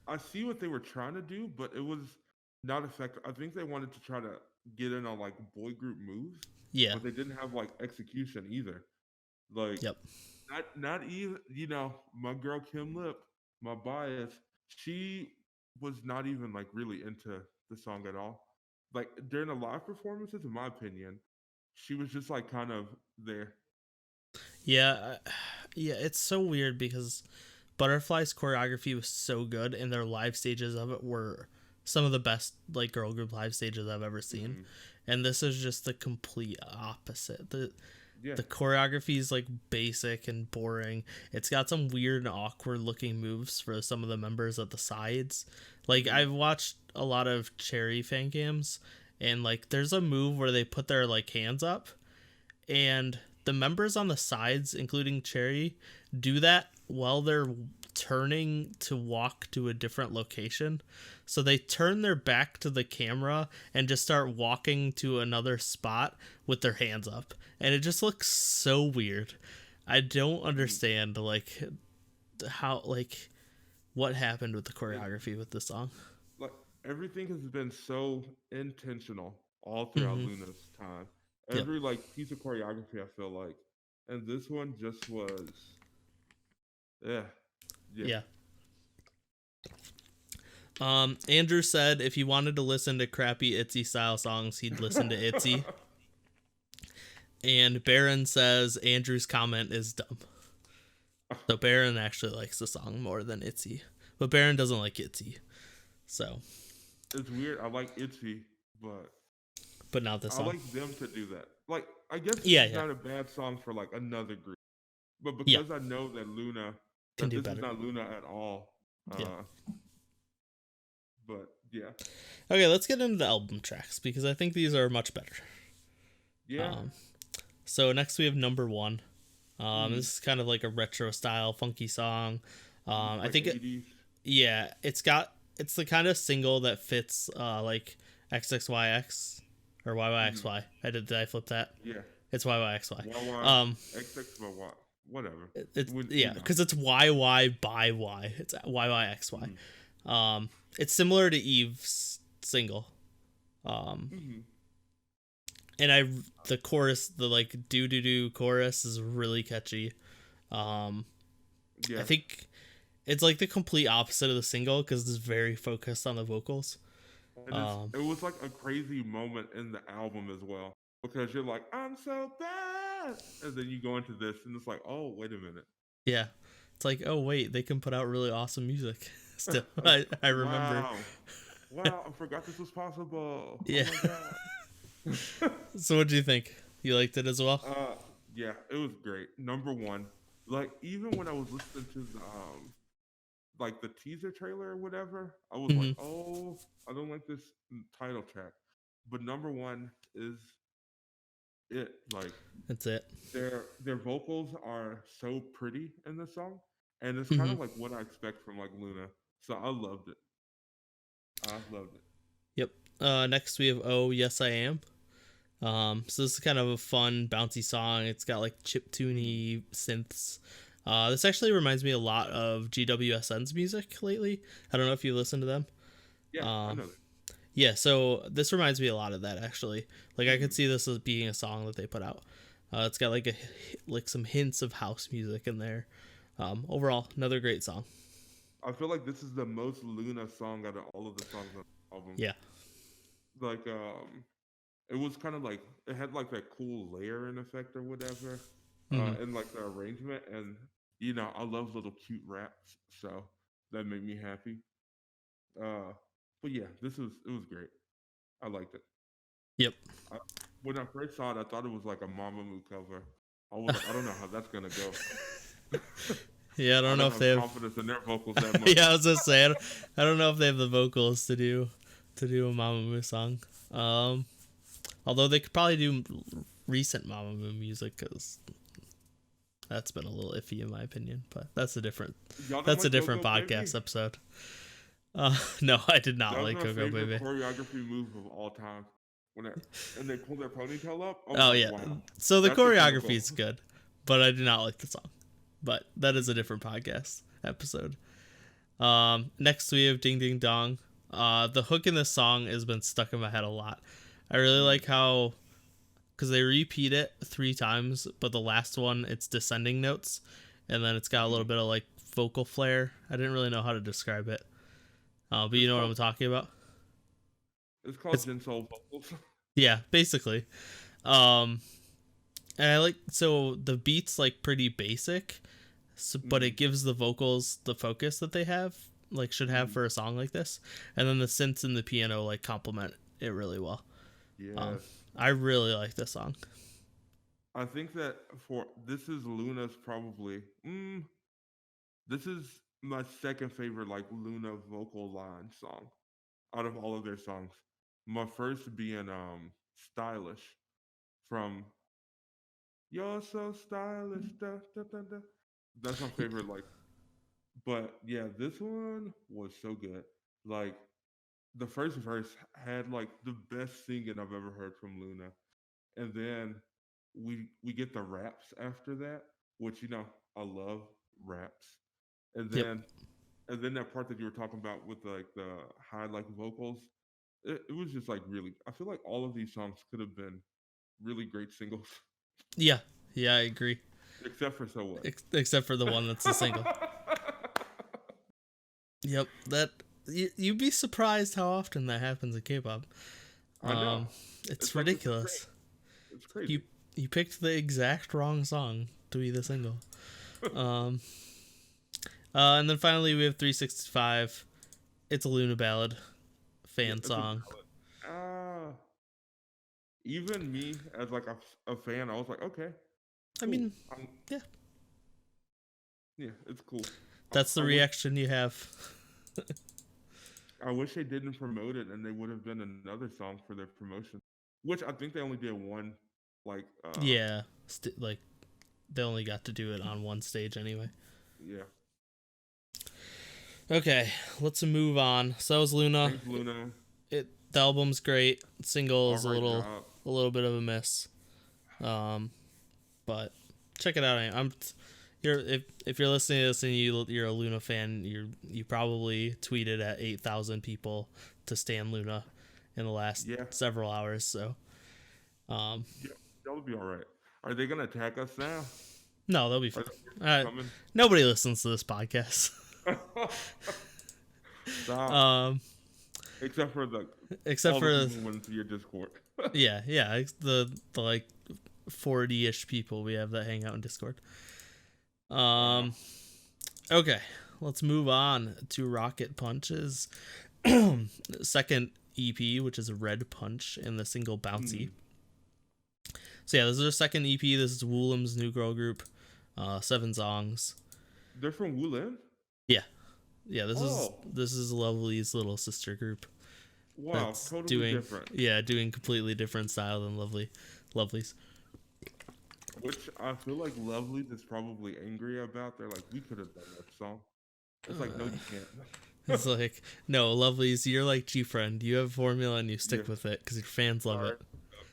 I see what they were trying to do, but it was not effective. I think they wanted to try to get in on like boy group moves, yeah, but they didn't have like execution either. Like yep, not even my girl Kim Lip, my bias, she was not even like really into the song at all. Like during the live performances, in my opinion, she was just like kind of there. yeah, yeah. It's so weird because Butterfly's choreography was so good, and their live stages of it were some of the best like girl group live stages I've ever seen. Mm-hmm. And this is just the complete opposite. Yeah. The choreography is like basic and boring. It's got some weird and awkward looking moves for some of the members at the sides. Like I've watched a lot of Cherry fan cams, and like there's a move where they put their like hands up, and the members on the sides, including Cherry, do that while they're turning to walk to a different location. So they turn their back to the camera and just start walking to another spot with their hands up. And it just looks so weird. I don't understand like how like what happened with the choreography with this song. Like everything has been so intentional all throughout Mm-hmm. Luna's time. Yep. Every like piece of choreography, I feel like, and this one just was, yeah, yeah. Yeah. Andrew said if he wanted to listen to crappy Itzy style songs, he'd listen to Itzy. And Baron says Andrew's comment is dumb. So Baron actually likes the song more than Itzy. But Baron doesn't like Itzy. So. It's weird. I like Itchy, But not this I song. like them to do that. Like, I guess Yeah, this is yeah. not a bad song for like another group, but Yeah. because I know that Can do this better. is not Loona at all. Yeah. But yeah. Okay, let's get into the album tracks because I think these are much better. Yeah. So next we have number 1. This is kind of like a retro style funky song. Like I think 80s. it's the kind of single that fits like XXYX or YYXY. Did I flip that? Yeah. It's YYXY. XX, but what? Whatever. It's because it's YY by Y. It's YYXY. It's similar to Eve's single. And the chorus, the like do do do chorus is really catchy. I think it's like the complete opposite of the single because it's very focused on the vocals. And it was like a crazy moment in the album as well because you're like, I'm so bad, and then you go into this and it's like, oh, wait a minute. Yeah, it's like, oh wait, they can put out really awesome music. Still, I remember. Wow, I forgot this was possible. Yeah. Oh my god. So what do you think? You liked it as well? Yeah, it was great. Number 1, like even when I was listening to the like the teaser trailer or whatever, I was like, oh, I don't like this title track. But number 1 is it. Like That's it. Their vocals are so pretty in this song, and it's kind of like what I expect from like Loona. So I loved it. Yep. Next we have Oh Yes I Am. So this is kind of a fun, bouncy song. It's got like chiptune-y synths. This actually reminds me a lot of GWSN's music lately. I don't know if you listen to them. Yeah, I know that. Yeah, so this reminds me a lot of that actually. Like I could see this as being a song that they put out. It's got like some hints of house music in there. Overall, another great song. I feel like this is the most Loona song out of all of the songs on the album. Yeah. Like it was kind of like it had like that cool layering effect or whatever, and like the arrangement, and I love little cute raps, so that made me happy. But yeah, it was great. I liked it. Yep. when I first saw it, I thought it was like a Mamamoo cover. I was like, I don't know how that's gonna go. Yeah, I don't I know don't if they have have. confidence in their vocals that much. Yeah, I was just saying. I don't know if they have the vocals to do a Mamamoo song. Although they could probably do recent Mamamoo music because that's been a little iffy in my opinion. But that's a different Y'all didn't like Go Go podcast Baby? episode. No, I did not That was like my Go Go favorite Baby. choreography move of all time. When it, and they pulled their ponytail up. I was Oh like, yeah. wow. So the That's a pinnacle. choreography is good, but I do not like the song. But that is a different podcast episode. Next we have Ding Ding Dong. The hook in this song has been stuck in my head a lot. I really like how, because they repeat it 3 times, but the last one it's descending notes, and then it's got a little bit of like vocal flair. I didn't really know how to describe it, but you know what I'm talking about. It's called Jinsoul vocals. Yeah, basically. And I like, so the beat's like pretty basic, so, but it gives the vocals the focus that they have, like should have for a song like this, and then the synths and the piano like complement it really well. Yes. I really like this song. I think that this is Loona's probably. This is my second favorite like Loona vocal line song out of all of their songs. My first being Stylish from You're So Stylish. Da, da, da, da. That's my favorite like, but yeah, this one was so good. Like the first verse had like the best singing I've ever heard from Loona. And then we get the raps after that, which I love raps. And Yep. then that part that you were talking about with like the high like vocals, it was just like really. I feel like all of these songs could have been really great singles, Yeah, I agree. except for So What. Except for the one that's a single. Yep, that you'd be surprised how often that happens in K-pop. I know. It's ridiculous. It's crazy. You picked the exact wrong song to be the single. And then finally we have 365. It's a Loona ballad, fan song. Even me as like a fan, I was like, okay. Cool. I mean, yeah. Yeah, it's cool. That's the reaction you have. I wish they didn't promote it and they would have done another song for their promotion, which I think they only did one. Like yeah, like they only got to do it on one stage anyway. Yeah. Okay, let's move on. So that was Loona. Thanks, Loona. The album's great. Single is a little bit of a miss. But check it out. If you're listening to this and you're a Loona fan, you probably tweeted at 8,000 people to stan Loona in the last several hours. So, that'll be all right. Are they gonna attack us now? No, they'll be fine. Nobody listens to this podcast. Stop. Except for the ones to your Discord. yeah, the like 40-ish people we have that hang out in Discord. Okay, let's move on to Rocket Punch's second EP, which is Red Punch, and the single Bouncy. So yeah, this is their second EP. This is Woolim's new girl group. 7 songs. They're from Woolin? Yeah, this is Lovely's little sister group. Wow, that's totally different. Yeah, doing completely different style than Lovely's. Which I feel like Lovely's is probably angry about. They're like, we could have done that song. It's like, no, you can't. It's like, no, Lovely's, you're like GFriend. You have a formula and you stick with it because your fans love it.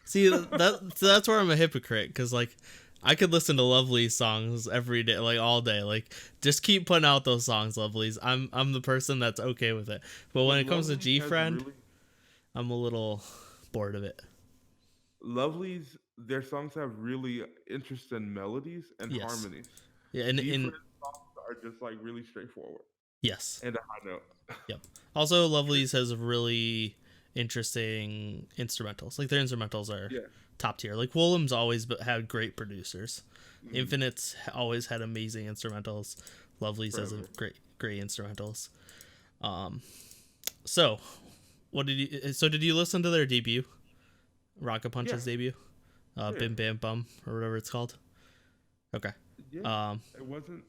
See, that's where I'm a hypocrite, because like I could listen to Lovely's songs every day, like all day. Like, just keep putting out those songs, Lovely's. I'm the person that's okay with it. But when it comes to GFriend, I'm a little bored of it. Lovely's, their songs have really interesting melodies and harmonies. Yeah, and songs are just like really straightforward. Yes. And a high note. Yep. Also, Lovely's has really interesting instrumentals. Like, their instrumentals are top tier. Like, Woolim's always had great producers. Infinite's always had amazing instrumentals. Lovely's has a great instrumentals. So did you listen to their debut? Rocket Yeah, Punch's debut, yeah, Bim Bam Bum or whatever it's called. Okay. yeah. Um, It wasn't.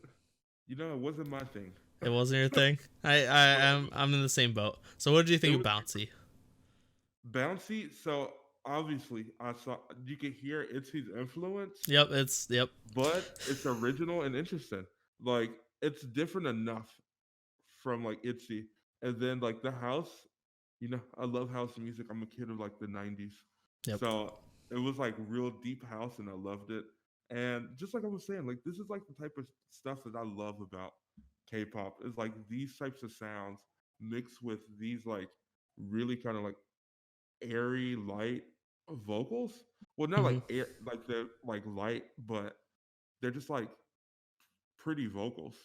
It wasn't my thing. it wasn't your thing. But I'm in the same boat. So what did you it think of was Bouncy? bouncy. So obviously, I saw you could hear Itzy's influence, Yep. but it's original and interesting. Like it's different enough from like Itzy, and then like the house. I love house music. I'm a kid of like the '90s, Yep. so it was like real deep house, and I loved it. And just like I was saying, like this is like the type of stuff that I love about K-pop is like these types of sounds mixed with these like really kind of like airy, light vocals. Well, not like Hmm. air, like they're like light, but they're just like pretty vocals.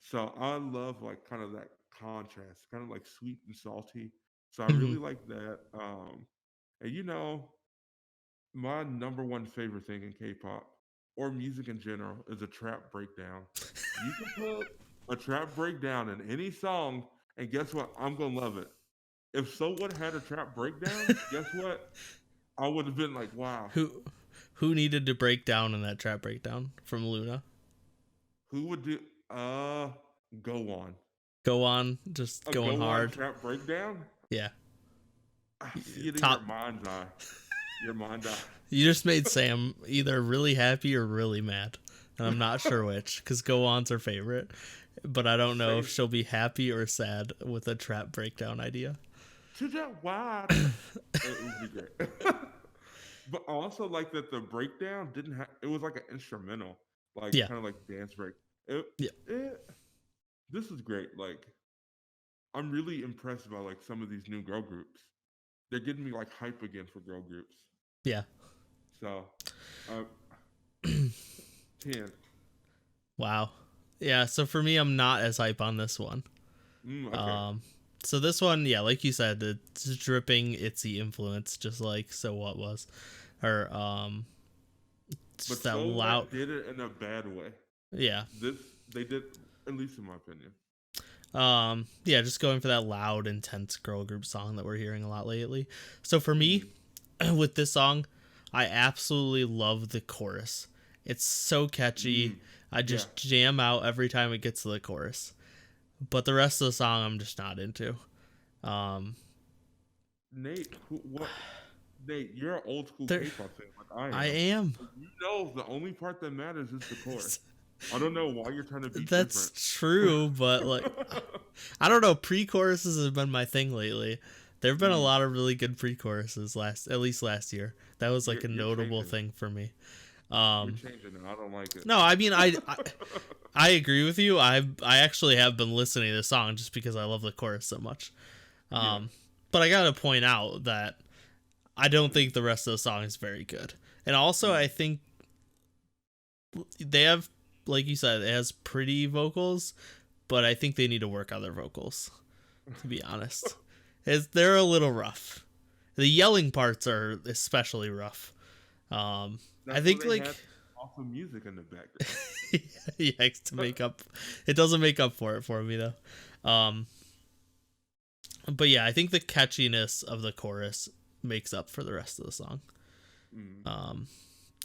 So I love like kind of that contrast, kind of like sweet and salty. So I Hmm. really like that. And my number one favorite thing in K-pop or music in general is a trap breakdown. You can put a trap breakdown in any song, and guess what? I'm gonna love it. If someone had a trap breakdown, guess what? I would have been like, wow, who who needed to break down in that trap breakdown from Loona? who would do go on. Go on, just A going go on hard. trap breakdown? Yeah. I see it in your Top. mind's eye. Your mind eye. You just made Sam either really happy or really mad, and I'm not sure which, because Go On's her favorite, but I don't know Same. if she'll be happy or sad with a trap breakdown idea. To that wide. It would be great. But I also like that the breakdown didn't have. It was like an instrumental, like Yeah. kind of like dance break. It, Yeah. this is great. Like I'm really impressed by like some of these new girl groups. They're getting me like hype again for girl groups. Yeah. So, uh, 10. Wow. Yeah, so for me, I'm not as hype on this one. Okay. So this one, yeah, like you said, it's dripping Itzy influence, just like So What was, or But just that so loud. what did it in a bad way. Yeah. This they did, at least in my opinion. Yeah, just going for that loud, intense girl group song that we're hearing a lot lately. So for me, with this song, I absolutely love the chorus. It's so catchy. I Yeah. just jam out every time it gets to the chorus. But the rest of the song, I'm just not into. Nate, what? Nate, you're an old school There, K-pop fan like I I am. am. You know the only part that matters is the chorus. I don't know why you're trying to be That's different. true, but like, I don't know. Pre-choruses have been my thing lately. There have been a lot of really good pre-choruses at least last year. That was like a You're notable changing. thing for me. You're changing it. I don't like it. No, I mean I agree with you. I actually have been listening to the song just because I love the chorus so much. Yeah. But I gotta point out that I don't think the rest of the song is very good. And also, I think they have, like you said, it has pretty vocals, but I think they need to work on their vocals, to be honest. They're a little rough. The yelling parts are especially rough. I That's think why they like had awesome music in the background. yikes, to make up, it doesn't make up for it for me though. But yeah, I think the catchiness of the chorus makes up for the rest of the song.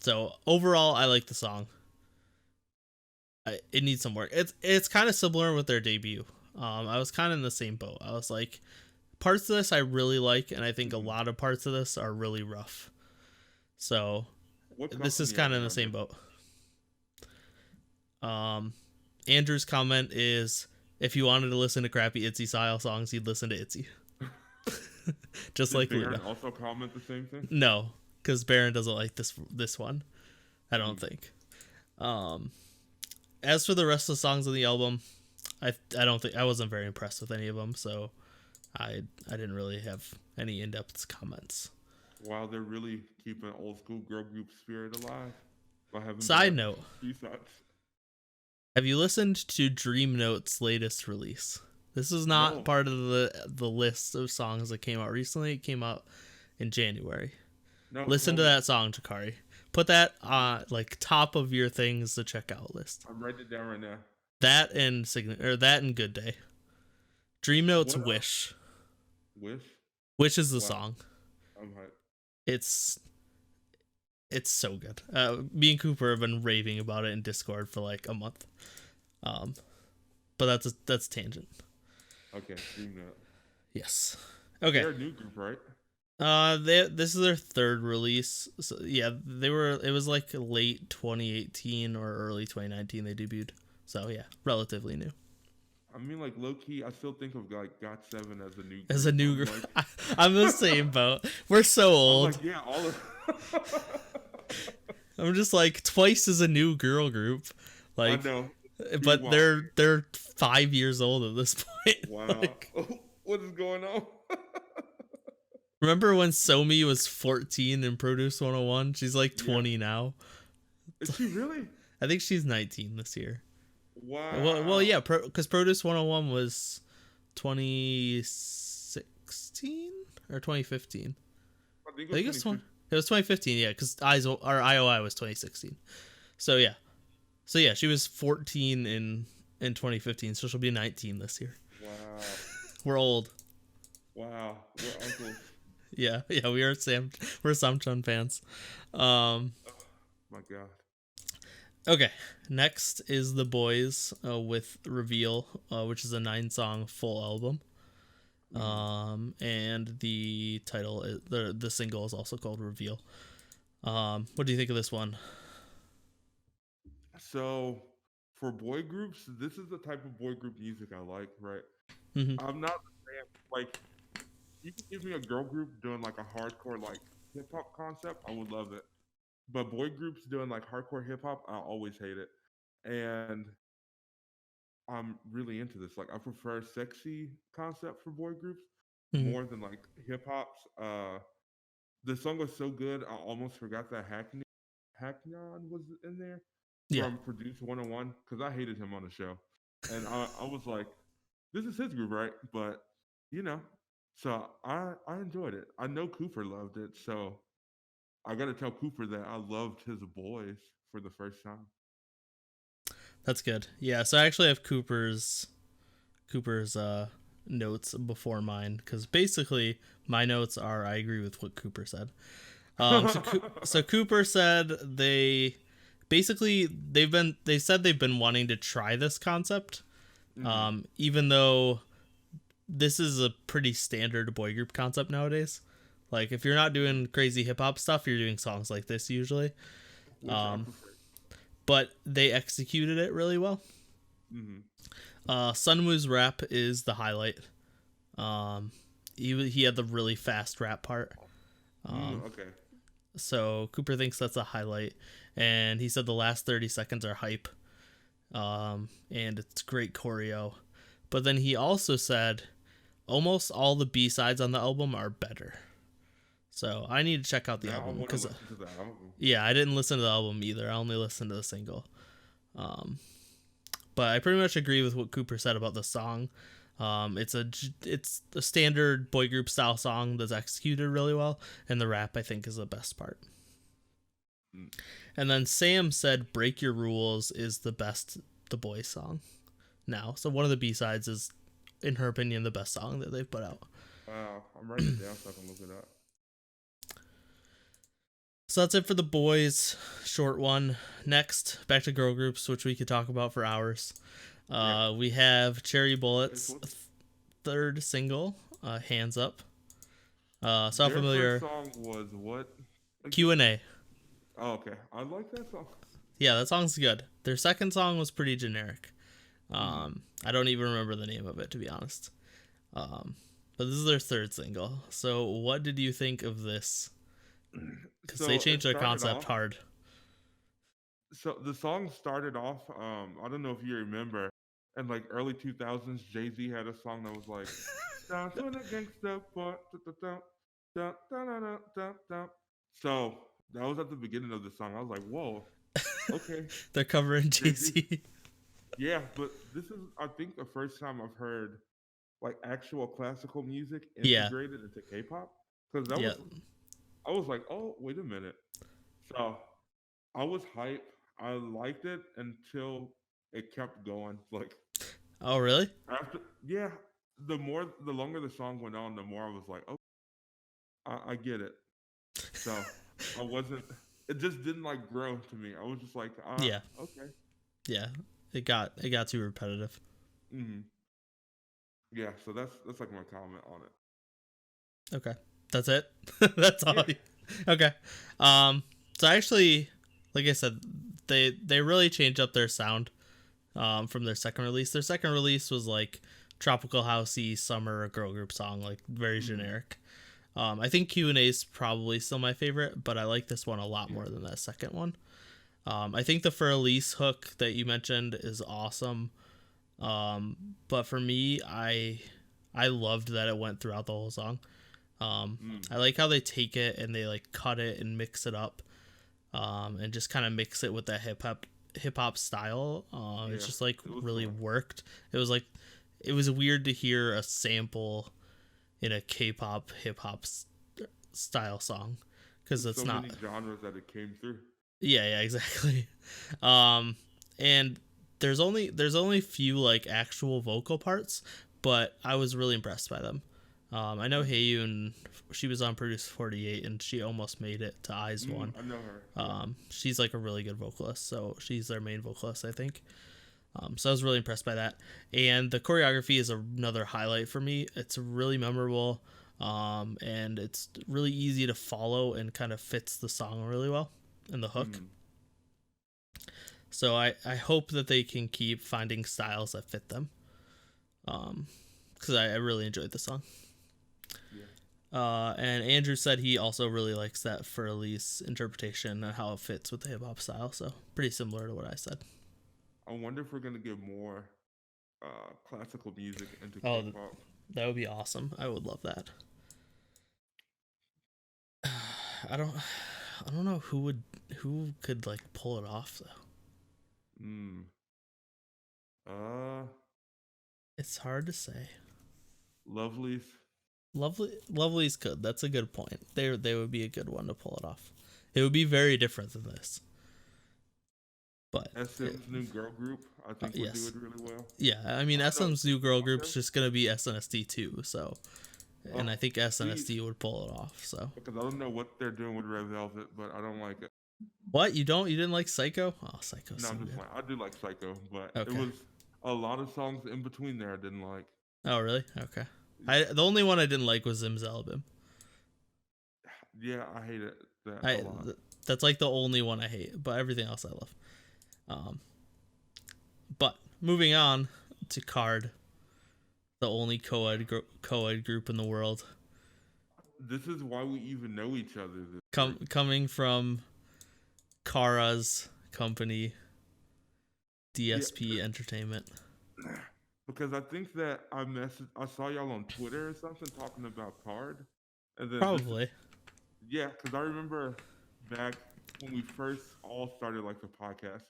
So overall, I like the song. It needs some work. It's kind of similar with their debut. I was kind of in the same boat. I was like, parts of this I really like, and I think a lot of parts of this are really rough. So this is kind of in the same boat. Andrew's comment is, if you wanted to listen to crappy Itzy style songs, you'd listen to Itzy. Just Did like Baron Loona. also comment the same thing? No, because Baron doesn't like this one. I don't think. As for the rest of the songs on the album, I don't think I wasn't very impressed with any of them, so I didn't really have any in-depth comments. Wow, they're really keeping old school girl group spirit alive by having Side note: B-sides. have you listened to Dream Note's latest release? This is not No. part of the list of songs that came out recently. It came out in January. No, Listen to that song, Jakari. Put that on like top of your things to check out list. I'm writing it down right now. That and that and Good Day. Dream Note's What Wish. Wish? Wish is the Wow. song. I'm hyped. It's so good. Me and Cooper have been raving about it in Discord for like a month. But that's tangent. Okay, Dream Note. Yes. Okay. They're a new group, right? This is their third release. So yeah, they were. It was like late 2018 or early 2019 they debuted. So yeah, relatively new. I mean, like low key, I still think of like GOT7 as a new group. As a new I'm group, like, I'm the same boat. We're so old. I'm like, yeah, all of. I'm just like Twice is a new girl group, I like, know. but Meanwhile, they're 5 years old at this point. wow. Like, What is going on? remember when Somi was 14 in Produce 101? She's like Yeah. 20 now. Is she really? I think she's 19 this year. Wow. Well, yeah, because Produce 101 was 2016 or 2015. I think I think it was 2015, yeah, because IOI was 2016. So yeah. So yeah, she was 14 in 2015, so she'll be 19 this year. Wow. We're old. Wow. We're uncles. Yeah, we're Samchun fans. Oh, my God. Okay, next is the Boyz with Reveal, which is a 9-song full album. And the title the single is also called Reveal. What do you think of this one? So, for boy groups, this is the type of boy group music I like, right? Mm-hmm. I'm not a fan. Like, you can give me a girl group doing like a hardcore like hip hop concept, I would love it. But boy groups doing like hardcore hip hop, I always hate it. And I'm really into this. Like, I prefer sexy concept for boy groups Mm-hmm. more than like hip hops. The song was so good, I almost forgot that Hacknyon was in there Yeah, from Produce 101 because I hated him on the show. And I was like, this is his group, right? But, you know, so I enjoyed it. I know Cooper loved it. So I got to tell Cooper that I loved his Boyz for the first time. that's good. Yeah, so I actually have Cooper's notes before mine, because basically my notes are I agree with what Cooper said. So Cooper said they said they've been wanting to try this concept, even though this is a pretty standard boy group concept nowadays. Like, if you're not doing crazy hip hop stuff, you're doing songs like this usually. But they executed it really well. Sunwoo's rap is the highlight. He had the really fast rap part. Okay. So Cooper thinks that's a highlight, and he said the last 30 seconds are hype. And it's great choreo. But then he also said almost all the B-sides on the album are better. So I need to check out the album, because yeah, I didn't listen to the album either. I only listened to the single. But I pretty much agree with what Cooper said about the song. It's a standard boy group style song that's executed really well, and the rap I think is the best part. And then Sam said "Break Your Rules" is the best the Boyz song now. So one of the B-sides is, in her opinion, the best song that they've put out. Wow, I'm writing it down so I can look it up. So that's it for the Boyz, short one. Next, back to girl groups, which we could talk about for hours. We have Cherry Bullet's third single, "Hands Up." Sound familiar? Their first song was what? Q&A. Oh, okay. I like that song. Yeah, that song's good. Their second song was pretty generic. I don't even remember the name of it, to be honest. But this is their third single. So what did you think of this? Because they changed their concept hard. So the song started off, I don't know if you remember, in like early 2000s, Jay-Z had a song that was like, down to the gangsta part, so that was at the beginning of the song. I was like, whoa, okay. They're covering Jay-Z. Yeah, but this is, I think, the first time I've heard like actual classical music integrated into K-pop. Because I was like, oh, wait a minute. So I was hyped. I liked it until it kept going. Like, oh, really? After, the longer the song went on, the more I was like, oh, I get it. So I wasn't. It just didn't like grow to me. I was just like, Yeah, okay. yeah. It got too repetitive. Hmm. Yeah. So that's like my comment on it. Okay, that's it. That's all. Yeah. Okay. Um. So actually, like I said, they really changed up their sound. From their second release. Their second release was like tropical housey summer girl group song, like very Hmm. generic. I think Q&A is probably still my favorite, but I like this one a lot Yeah. more than that second one. I think the For Elise hook that you mentioned is awesome. But for me, I loved that it went throughout the whole song. Mm. I like how they take it and they like cut it and mix it up, and just kind of mix it with that hip hop style. It's Yeah. just like It was really fun. worked. It was like it was weird to hear a sample in a K-pop hip hop style song because There's it's so not. many genres that it came through. Yeah, exactly. Um, and there's only few like actual vocal parts, but I was really impressed by them. I know Mm. Haeyoon, she was on Produce 48 and she almost made it to Eyes Mm, One. I know her. Yeah. She's like a really good vocalist, so she's their main vocalist, I think. So I was really impressed by that. And the choreography is another highlight for me. It's really memorable, and it's really easy to follow and kind of fits the song really well and the hook. Mm. So I hope that they can keep finding styles that fit them, because I really enjoyed the song. Yeah. And Andrew said he also really likes that For Elise interpretation and how it fits with the hip hop style. So pretty similar to what I said. I wonder if we're gonna get more classical music into Oh, K-pop. that would be awesome. I would love that. I don't I don't know who could like pull it off though. Mm. Uh, It's hard to say. Lovelies. Lovely's could. That's a good point. They would be a good one to pull it off. It would be very different than this, but SM's new girl group, I think would do yes, it really well. yeah. I mean, I don't know. SM's new girl group's Okay. just gonna be SNSD too. So, and Oh, I think please, SNSD would pull it off. So, because I don't know what they're doing with Red Velvet, but I don't like it. what you didn't like Psycho? Oh, Psycho's No, so I'm just good. like I do like Psycho, but it Okay. was a lot of songs in between there I didn't like. Oh, really? Okay. The only one I didn't like was Zimzalabim. Yeah, I hated that a I lot. that's like the only one I hate, but everything else I love. Um, but moving on to Card, the only co-ed group in the world, This is why we even know each other. This group. coming from Kara's company, Yeah, DSP Entertainment. because I think that I saw y'all on Twitter or something talking about Card, and then this is Probably. yeah, because I remember back when we first all started like the podcast,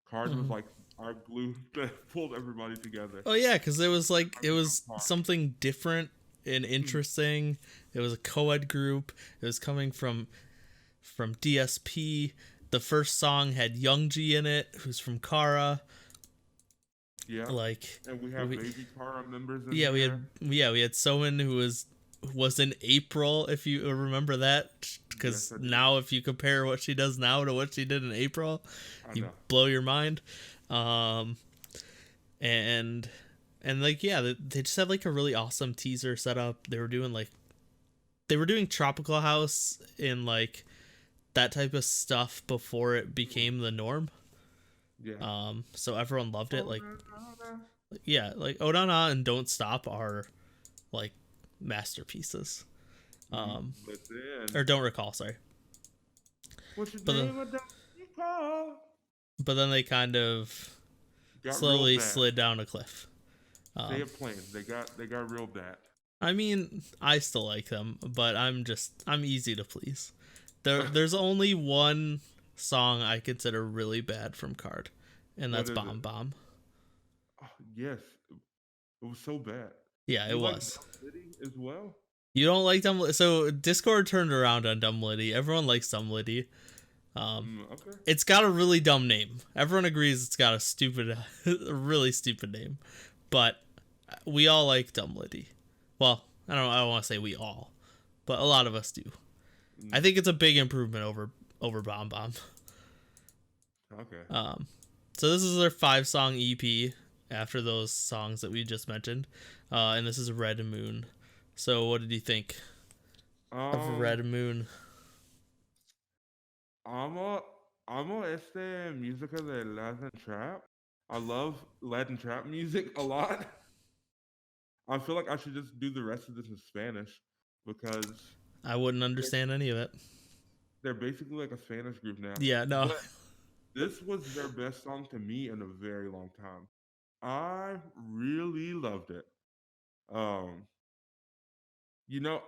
Card was Mhm. like our glue that pulled everybody together. Oh yeah, because it was like I it remember was Card. something different and Mm, interesting. It was a co-ed group. It was coming from DSP. The first song had Youngji in it, who's from Kara. yeah, Like and we have we, baby Cara members in yeah, there. we had Someone who was in April, if you remember that, Yes, because I do. now if you compare what she does now to what she did in April, I you know. blow your mind. Um, and like yeah, they just had like a really awesome teaser setup. They were doing tropical house and like that type of stuff before it Mm, became the norm. yeah. So everyone loved it. Oh, Like na, na, na. yeah, like Odana and Don't Stop are like masterpieces. Um, But then, or Don't Recall, sorry. what's your But name? I don't recall. then they kind of Got real slowly bad. slid down a cliff. Say Um, it plain. They got real bad. I mean, I still like them, but I'm easy to please. There's only one song I consider really bad from Card, and What that's is it? Bomb Bomb. Oh, yes, it was so bad. Yeah, it You like was. Dumb City as well? You don't like Dumb so Discord turned around on Dumb Liddy. Everyone likes Dumb Liddy. Okay. It's got a really dumb name. Everyone agrees it's got a stupid, a really stupid name, but we all like Dumb Liddy. Well, I don't want to say we all, but a lot of us do. I think it's a big improvement over Bomb Bomb. Okay. So this is their 5-song EP after those songs that we just mentioned, and this is Red Moon. So what did you think of Red Moon? Amo, amo este música de Latin trap. I love Latin trap music a lot. I feel like I should just do the rest of this in Spanish because I wouldn't understand any of it. they're basically like a Spanish group now. Yeah, no. But this was their best song to me in a very long time. I really loved it. Um, you know,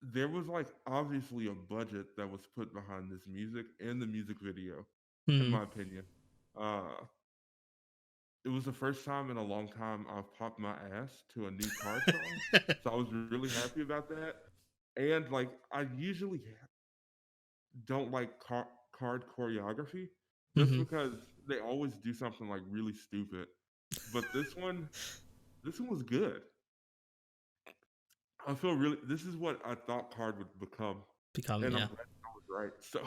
there was like obviously a budget that was put behind this music and the music video, in my opinion. Uh, it was the first time in a long time I've popped my ass to a new card song, so I was really happy about that. And like, I usually don't like card choreography just because they always do something like really stupid. But this one was good. I feel really. This is what I thought card would become, and I'm glad I was right. So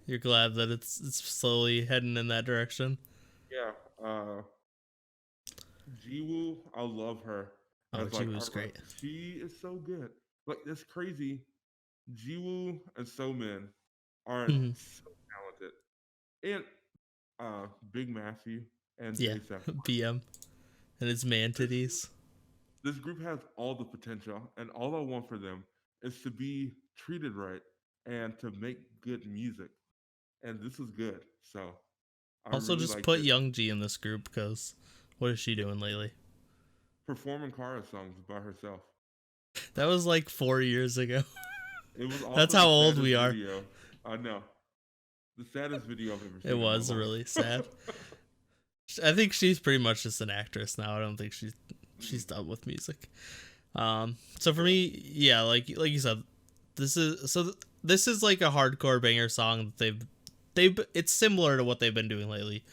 you're glad that it's slowly heading in that direction. yeah. Jiwoo, I love her. Oh, Jiwoo's great. She is so good. Like, that's crazy. Jiwoo and Sumin are so talented. And Big Matthew and J-Sep. BM and his man titties. This group has all the potential, and all I want for them is to be treated right and to make good music. And this is good. So I also really just put Youngji in this group because what is she doing lately? Performing Kara songs by herself. That was like 4 years ago. It was. That's how old we are. Video. I know. The saddest video I've ever seen. It was really sad. I think she's pretty much just an actress now. I don't think she's done with music. So for me, yeah, like you said, this is like a hardcore banger song that they've it's similar to what they've been doing lately.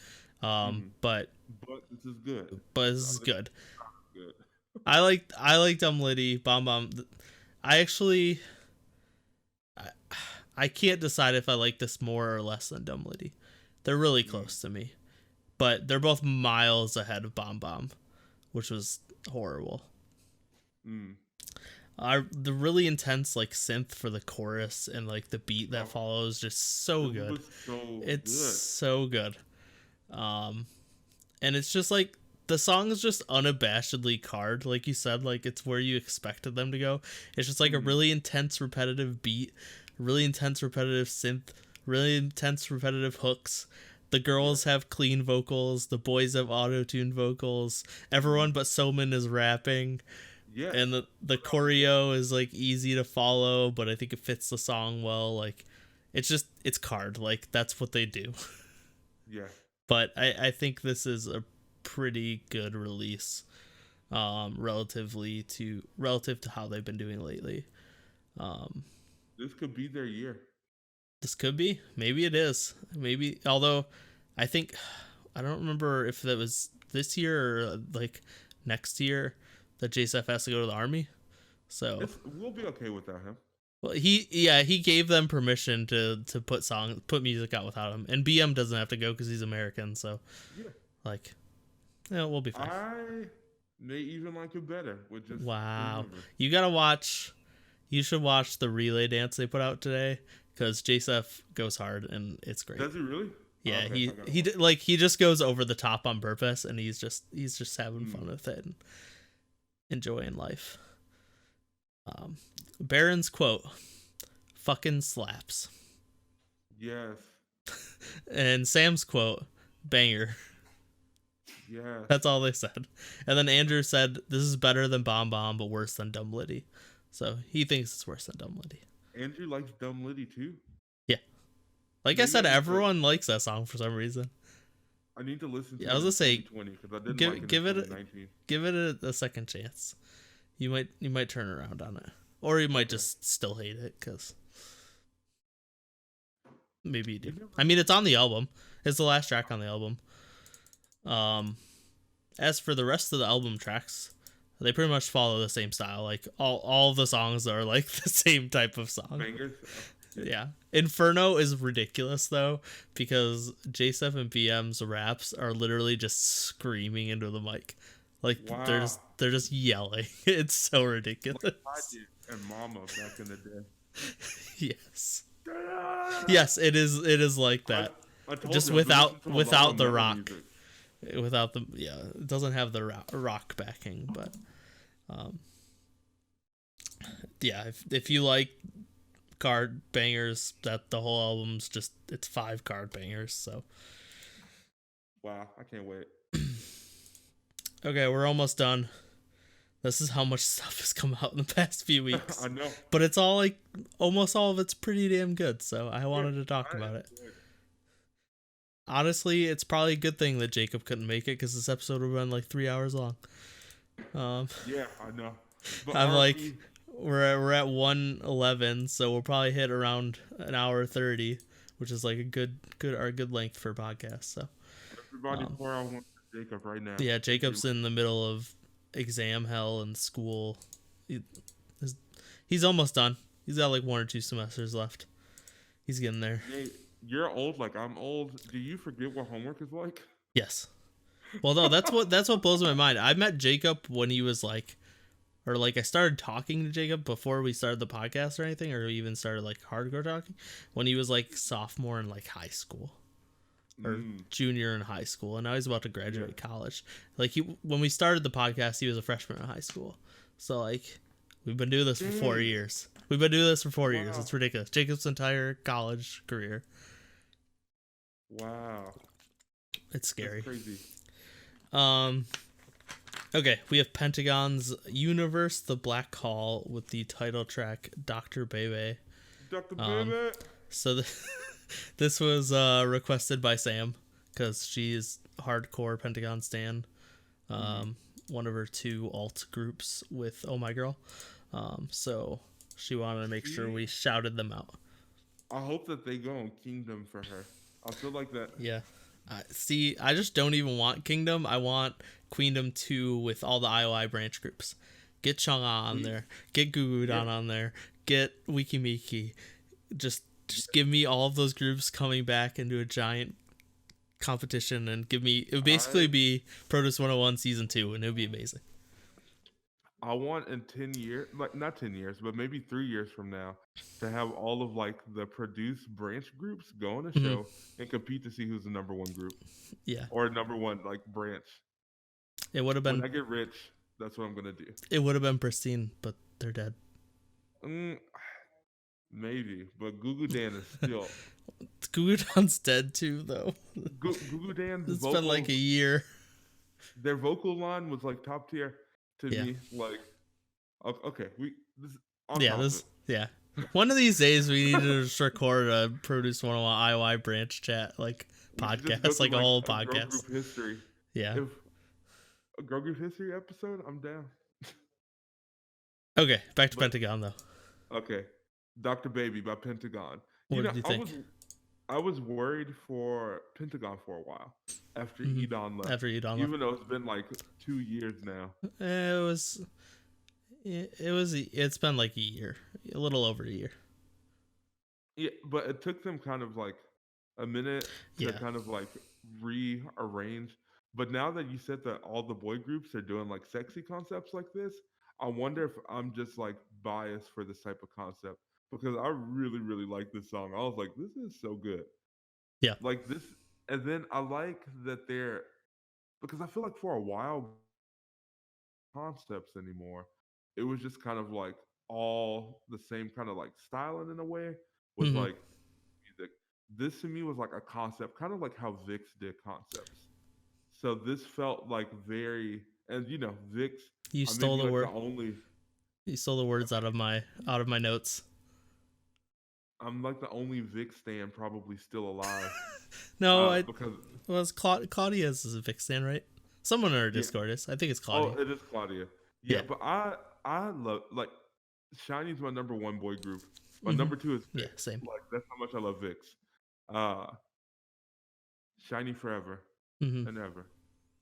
But this is good. But this is good. I like Dumb Liddy, Bomb Bomb. I can't decide if I like this more or less than Dumb Liddy. They're really close to me, but they're both miles ahead of Bomb Bomb, which was horrible. The really intense like synth for the chorus and like the beat that follows just so good. So good. And it's just like the song is just unabashedly card, like you said, like it's where you expected them to go. It's just like a really intense repetitive beat, really intense repetitive synth, really intense repetitive hooks. The girls have clean vocals, the boys have auto-tuned vocals, everyone but Sumin is rapping. Yeah. And the choreo is like easy to follow, but I think it fits the song well. Like it's card, like that's what they do. Yeah. But I think this is a pretty good release, relative to how they've been doing lately. This could be their year. This could be. Maybe it is. Maybe. Although, I think I don't remember if that was this year or like next year that J-Sep has to go to the army. So we'll be okay without him. Well, he gave them permission to put music out without him, and BM doesn't have to go because he's American. So, like, we'll be fine. I may even like it better with just wow. You gotta watch. You should watch the relay dance they put out today because J-Sep goes hard and it's great. Does he really? Yeah, he just goes over the top on purpose, and he's just having fun with it and enjoying life. Baron's quote, "Fucking slaps." Yes. And Sam's quote, "Banger." Yeah. That's all they said. And then Andrew said, "This is better than Bomb Bomb, but worse than Dumb Liddy." So he thinks it's worse than Dumb Liddy. Andrew likes Dumb Liddy too. Yeah. Like I said, everyone likes that song for some reason. I need to listen to it. I was gonna say, because I didn't give it a second chance. You might turn around on it, or you might just still hate it because maybe you do. I mean, it's on the album. It's the last track on the album. As for the rest of the album tracks, they pretty much follow the same style. Like all of the songs are like the same type of song. Bangers. Yeah. Inferno is ridiculous though, because J7BM's raps are literally just screaming into the mic. Like Wow. they're just yelling. It's so Like I ridiculous. did and Mama back in the day. Yes. I Yes, it is like that. I told Just you I've been listening to a lot without of the metal rock. music. Without the yeah, it doesn't have the rock backing, but um yeah, if you like card bangers, that the whole album's just it's 5 card bangers, so Wow, I can't wait. okay, we're almost done. This is how much stuff has come out in the past few I weeks. know. But it's all like almost all of it's pretty damn good, so I Yeah, wanted to talk I about it. enjoyed it. Honestly, it's probably a good thing that Jacob couldn't make it because this episode would have been like 3 hours long. Um, Yeah, I know. But I'm aren't like, we? we're at 111, so we'll probably hit around an hour 30, which is like a good length for a podcast. So Everybody um, pour out one for Jacob right now. yeah, Thank you. Jacob's in the middle of exam hell and school. He, he's almost done. He's got like 1 or 2 semesters left. He's getting there. Nate, you're old like I'm old. Do you forget what homework is like? Yes. Well, no, that's what blows my mind. I met Jacob when he was like, or like I started talking to Jacob before we started the podcast or anything, or even started like hardcore talking when he was like sophomore in like high school or junior in high school, and now he's about to graduate college. Like when we started the podcast, he was a freshman in high school. So like we've been doing this for 4 years. We've been doing this for 4 years. It's ridiculous. Jacob's entire college career. Wow. It's scary. That's crazy. Okay, we have Pentagon's Universe, the Black Hall, with the title track Dr. Bebe. Dr. Baby. So this was requested by Sam because she's hardcore Pentagon stan. One of her 2 alt groups with Oh My Girl. So she wanted to make sure we shouted them out. I hope that they go on Kingdom for her. I feel like that. Yeah. See, I just don't even want Kingdom. I want Queendom 2 with all the IOI branch groups. Get Chang'e on there. Get Gugudan on there. Get Wikimiki. Just give me all of those groups coming back into a giant competition and give me... It would basically be Produce 101 Season 2, and it would be amazing. I want in 10 years, like not 10 years, but maybe 3 years from now, to have all of like the Produce branch groups go on a show and compete to see who's the number 1 group. Yeah. Or number 1 like branch. It would have been... When I get rich, that's what I'm gonna do. It would have been pristine, but they're dead. Maybe, but Gugudan is still... Gugudan's dead too, though. Gugudan's It's vocals, been like a year. Their vocal line was like top tier to me. Like, okay, one of these days we need to just record a Produce 101 IOI branch chat like podcast, like a whole podcast. Girl group history. Yeah. If a girl group history episode, I'm down. Okay, back to Pentagon though. Okay, Dr. Baby by Pentagon. What did you think? I was worried for Pentagon for a while after Edon left. Even though it's been like 2 years now. It's been like a year, a little over a year. Yeah, but it took them kind of like a minute to kind of like rearrange. But now that you said that all the boy groups are doing like sexy concepts like this, I wonder if I'm just like biased for this type of concept, because I really, really like this song. I was like, this is so good. Yeah. Like this. And then I like that because I feel like for a while, concepts anymore. It was just kind of like all the same kind of like styling in a way with like music. This to me was like a concept, kind of like how Vix did concepts. So this felt like very, and you know, Vix. You stole the word. You stole the words out of my notes. I'm like the only Vix stan probably still alive. No, because Claudia's is a Vix stan, right? Someone in our Discord is. I think it's Claudia. Oh, it is Claudia. Yeah, but I love like Shiny's my number 1 boy group. My number 2 is Vix. Yeah, same. Like that's how much I love Vix. Shiny forever and ever.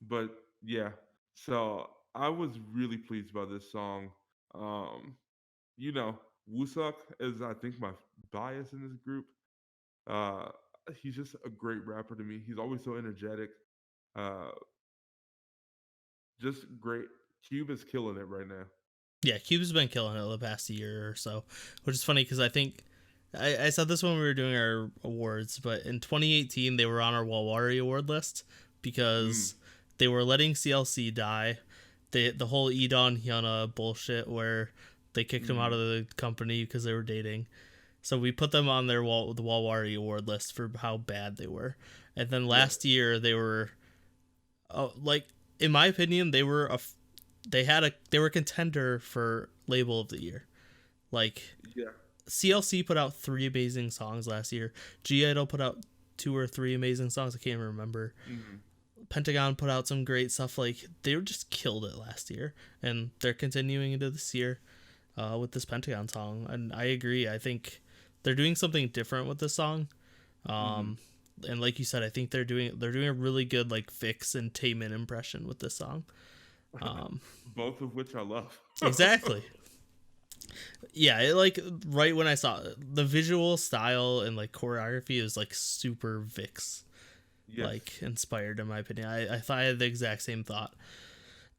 But yeah, so I was really pleased by this song. You know, Wusuk is, I think, my bias in this group. Uh, he's just a great rapper to me. He's always so energetic. Uh, just great. Cube is killing it right now. Yeah, Cube's been killing it the past year or so, which is funny because I think I said this when we were doing our awards, but in 2018 they were on our Walwari award list because they were letting CLC die. The whole Edon Hyuna bullshit where they kicked him out of the company because they were dating. So we put them on their the Walwari award list for how bad they were. And then last year they were like, in my opinion, they were they were a contender for label of the year. Like, Yeah. CLC put out 3 amazing songs last year. G-Idol put out 2 or 3 amazing songs. I can't remember. Pentagon put out some great stuff. Like, they were just killed it last year, and they're continuing into this year with this Pentagon song. And I agree. I think they're doing something different with this song. And like you said, I think they're doing a really good like Vix and Taemin impression with this song. Both of which I love. Exactly. Yeah, it, like, right when I saw it, the visual style and like choreography is like super Vix, like inspired in my opinion. I thought I had the exact same thought.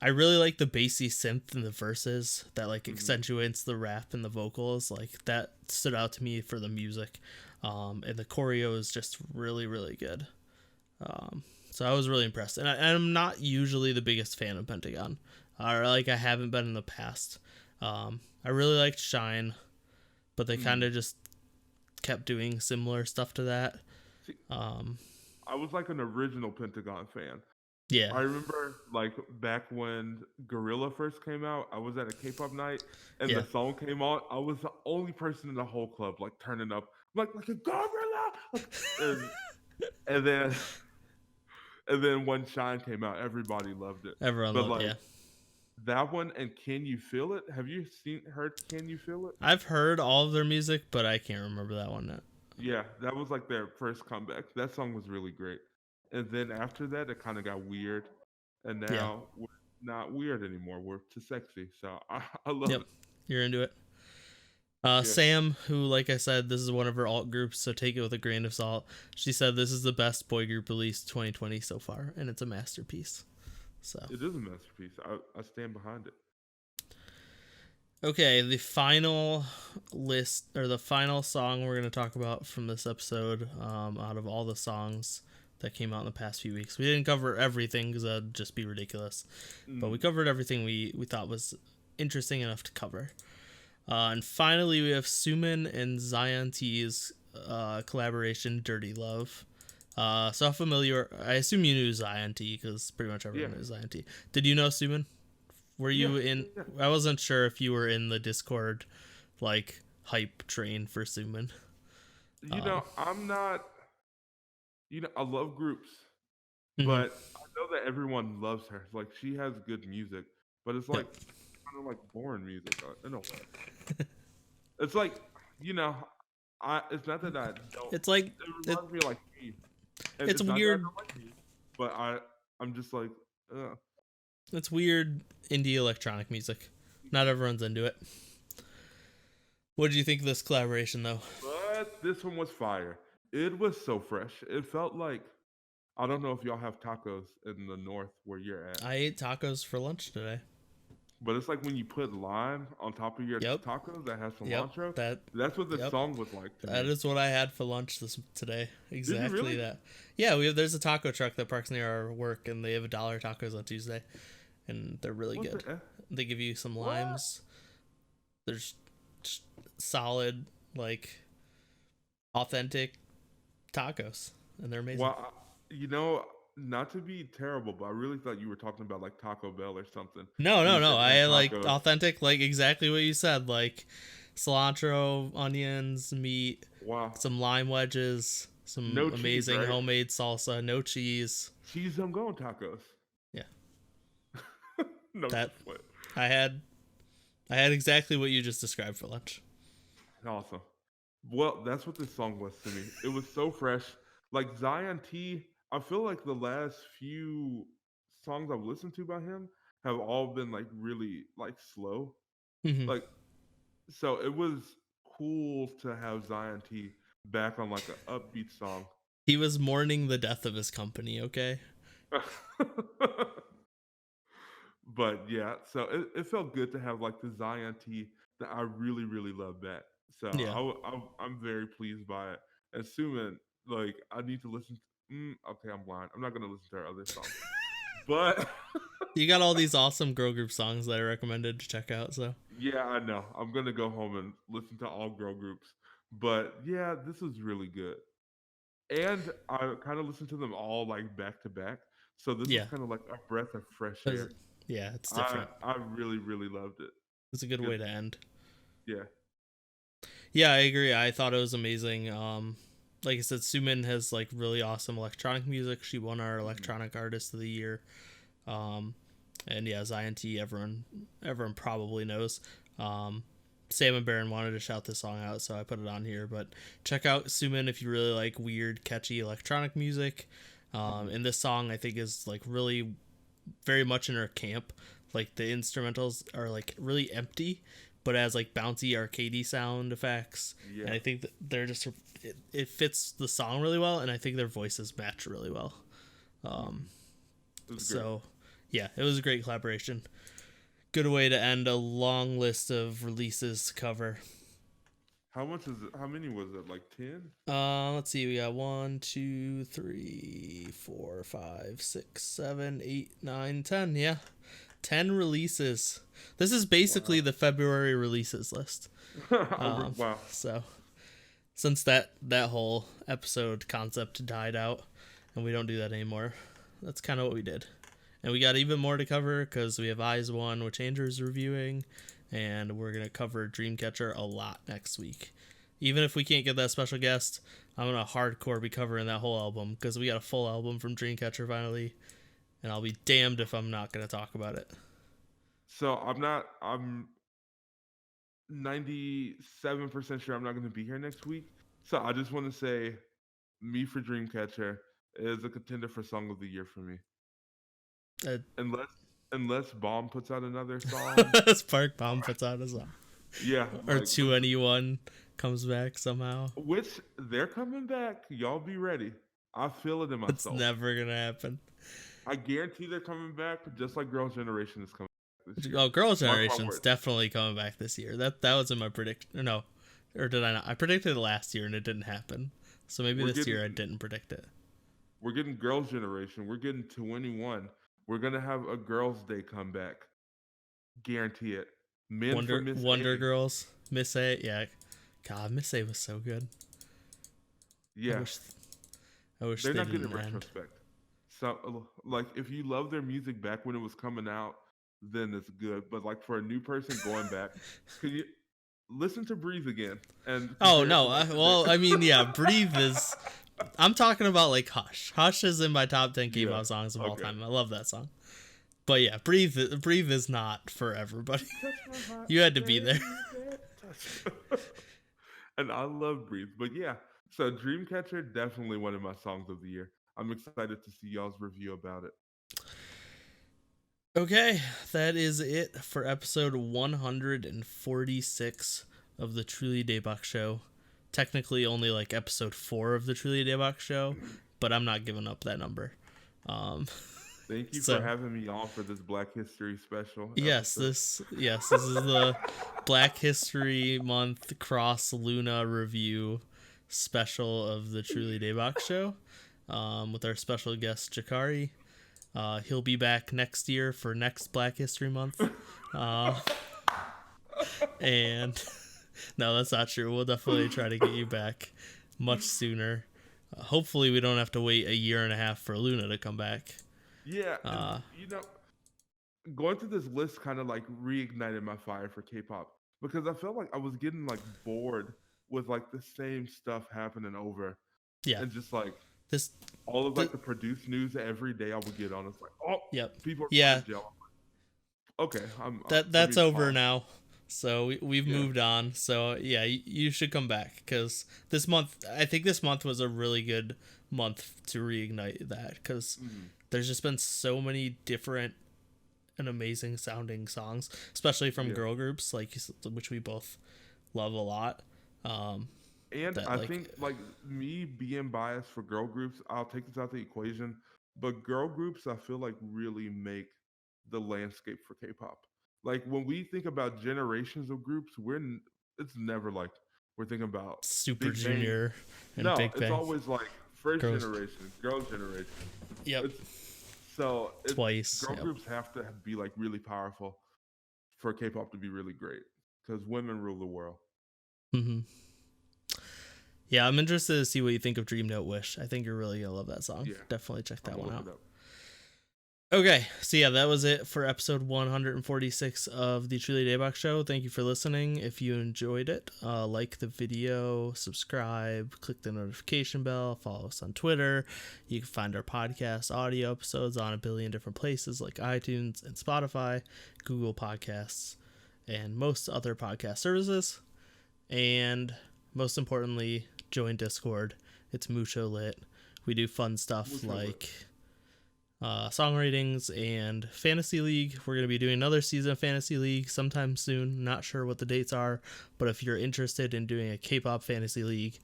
I really like the bassy synth in the verses that like accentuates the rap and the vocals. Like, that stood out to me for the music. And the choreo is just really, really good. So I was really impressed. And I'm not usually the biggest fan of Pentagon. Or like I haven't been in the past. I really liked Shine, but they kind of just kept doing similar stuff to that. See, I was like an original Pentagon fan. Yeah. I remember like back when Gorilla first came out, I was at a K-pop night and Yeah. the song came on. I was the only person in the whole club like turning up, like a Gorilla. And then when Shine came out, everybody loved it. Everyone But loved like yeah. that one and Can You Feel It? Have you heard Can You Feel It? I've heard all of their music, but I can't remember that one yet. Yeah, that was like their first comeback. That song was really great. And then after that, it kind of got weird. And Yeah. now we're not weird anymore. We're too sexy. So I love Yep. it. You're into it. Yeah. Sam, who, like I said, this is one of her alt groups, so take it with a grain of salt. She said this is the best boy group released 2020 so far, and it's a masterpiece. So It is a masterpiece. I stand behind it. okay, the final list, or the final song we're going to talk about from this episode, out of all the songs that came out in the past few weeks. We didn't cover everything because that'd just be ridiculous, but we covered everything we thought was interesting enough to cover. And finally, we have Sumin and Zion.T's collaboration, Dirty Love. So how familiar, I assume you knew Zion.T because pretty much everyone knows Zion.T. Did you know Sumin? Were you in? Yeah. I wasn't sure if you were in the Discord, like, hype train for Sumin. You know, I'm not. You know, I love groups, but I know that everyone loves her. Like, she has good music, but it's like kind of like boring music in a way. It's like, you know, it's not that I don't. It's like it reminds me like me. It's weird, like me, but I'm just like, ugh. It's weird indie electronic music. Not everyone's into it. What did you think of this collaboration, though? But this one was fire. It was so fresh. It felt like, I don't know if y'all have tacos in the north where you're at. I ate tacos for lunch today. But it's like when you put lime on top of your tacos that has cilantro. That's what the song was like. That is what I had for lunch today. Exactly. Did you really? That. Yeah, there's a taco truck that parks near our work, and they have $1 tacos on Tuesday, and they're really good. They give you some limes. There's solid, like, authentic tacos, and they're amazing. Well, you know, not to be terrible, but I really thought you were talking about like Taco Bell or something. No. I like authentic, like exactly what you said, like cilantro, onions, meat, some lime wedges, some amazing homemade salsa, no cheese. Cheese I'm going tacos. Yeah. No. I had exactly what you just described for lunch. Awesome. Well, that's what this song was to me. It was so fresh. Like Zion.T, I feel like the last few songs I've listened to by him have all been like really like slow. Like So it was cool to have Zion.T back on like an upbeat song. He was mourning the death of his company, okay? But yeah, so it felt good to have like the Zion.T that I really, really love back. So Yeah. I'm very pleased by it. And Sumin, like, I need to listen. Okay, I'm lying. I'm not going to listen to her other songs. But You got all these awesome girl group songs that I recommended to check out, so. yeah, I know. I'm going to go home and listen to all girl groups. But yeah, this was really good. And I kind of listened to them all like back to back. So this was Yeah. kind of like a breath of fresh air. Yeah, it's different. I really, really loved it. It's a good way to end. Yeah. Yeah, I agree. I thought it was amazing. Like I said, Sumin has like really awesome electronic music. She won our electronic artist of the year. And yeah, Zion.T, everyone probably knows. Sam and Baron wanted to shout this song out, so I put it on here. But check out Sumin if you really like weird, catchy electronic music. And this song I think is like really very much in her camp. Like the instrumentals are like really empty, but has like bouncy arcadey sound effects. Yeah. And I think that they're just it fits the song really well, and I think their voices match really well. So yeah, it was a great collaboration. Good way to end a long list of releases to cover. How much is it? How many was it? Like 10? Let's see. We got 1, 2, 3, 4, 5, 6, 7, 8, 9, 10. Yeah, 10 releases. This is basically the February releases list. Wow. So since that whole episode concept died out, and we don't do that anymore, that's kind of what we did. And we got even more to cover because we have Eyes One, which Andrew's reviewing, and we're going to cover Dreamcatcher a lot next week. Even if we can't get that special guest, I'm going to hardcore be covering that whole album because we got a full album from Dreamcatcher finally, and I'll be damned if I'm not going to talk about it. So I'm 97% sure I'm not going to be here next week. So I just want to say, Me for Dreamcatcher is a contender for Song of the Year for me. Unless Bomb puts out another song. Spark Bomb puts out a song. Yeah. Or 2NE1 comes back somehow. Which, they're coming back. Y'all be ready. I feel it in my soul. It's never going to happen. I guarantee they're coming back, just like Girls' Generation is coming back this year. Oh, Girls' Generation's definitely coming back this year. That was in my prediction. No. Or did I not? I predicted it last year and it didn't happen. So maybe this year I didn't predict it. We're getting Girls' Generation. We're getting 2NE1. We're going to have a Girls' Day comeback. Guarantee it. Wonder Girls. Miss A. Yeah. God, Miss A was so good. Yeah. I wish they're they not good in didn't end. retrospect. So, like, if you love their music back when it was coming out, then it's good. But, like, for a new person going back, can you listen to Breathe again? And oh, no. I mean, yeah, Breathe is... I'm talking about, like, Hush. Hush is in my top 10 K-pop songs of all time. I love that song. But, yeah, Breathe is not for everybody. You had to be there. And I love Breathe. But, yeah. So, Dreamcatcher, definitely one of my songs of the year. I'm excited to see y'all's review about it. Okay, that is it for episode 146 of the Truly Daebak Show. Technically only like episode 4 of the Truly Daebak Show, but I'm not giving up that number. Thank you for having me on for this Black History special. Yes, this is the Black History Month cross Loona review special of the Truly Daebak Show, with our special guest Jakari. He'll be back next year for next Black History Month. And no, that's not true. We'll definitely try to get you back much sooner. Hopefully we don't have to wait a year and a half for Loona to come back. Yeah, going through this list kind of like reignited my fire for K-pop because I felt like I was getting like bored with like the same stuff happening over. Yeah. And just like all of like the produced news every day I would get on. It's like, oh, yep. People are jealous. Okay, that's over now. So we've moved on. So yeah, you should come back because I think this month was a really good month to reignite that because there's just been so many different and amazing sounding songs, especially from Yeah. girl groups like which we both love a lot. And That I like think like me being biased for girl groups, I'll take this out the equation. But girl groups, I feel like really make the landscape for K-pop. Like when we think about generations of groups, it's never like we're thinking about Super Big Bang. Junior and No, Big it's Bang. always like first Girls. generation, girls generation. Yep. It's so Twice. girl Yep. groups have to be like really powerful for K-pop to be really great because women rule the world. Mm-hmm. Yeah, I'm interested to see what you think of Dream Note Wish. I think you're really gonna love that song. Yeah, Definitely check that one out. It up. Okay, so yeah, that was it for episode 146 of the Truly Daebak Show. Thank you for listening. If you enjoyed it, like the video, subscribe, click the notification bell, follow us on Twitter. You can find our podcast audio episodes on a billion different places like iTunes and Spotify, Google Podcasts, and most other podcast services. And most importantly, join Discord. It's mucho lit. We do fun stuff like song ratings and Fantasy League. We're going to be doing another season of Fantasy League sometime soon. Not sure what the dates are, but if you're interested in doing a K-pop Fantasy League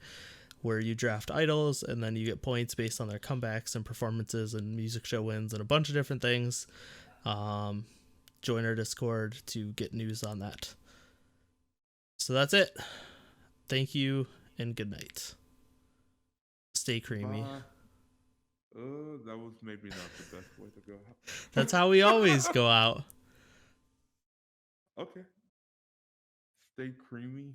where you draft idols and then you get points based on their comebacks and performances and music show wins and a bunch of different things, join our Discord to get news on that. So that's it. Thank you and good night. Stay creamy. Bye. That was maybe not the best way to go out. That's how we always go out. Okay. Stay creamy.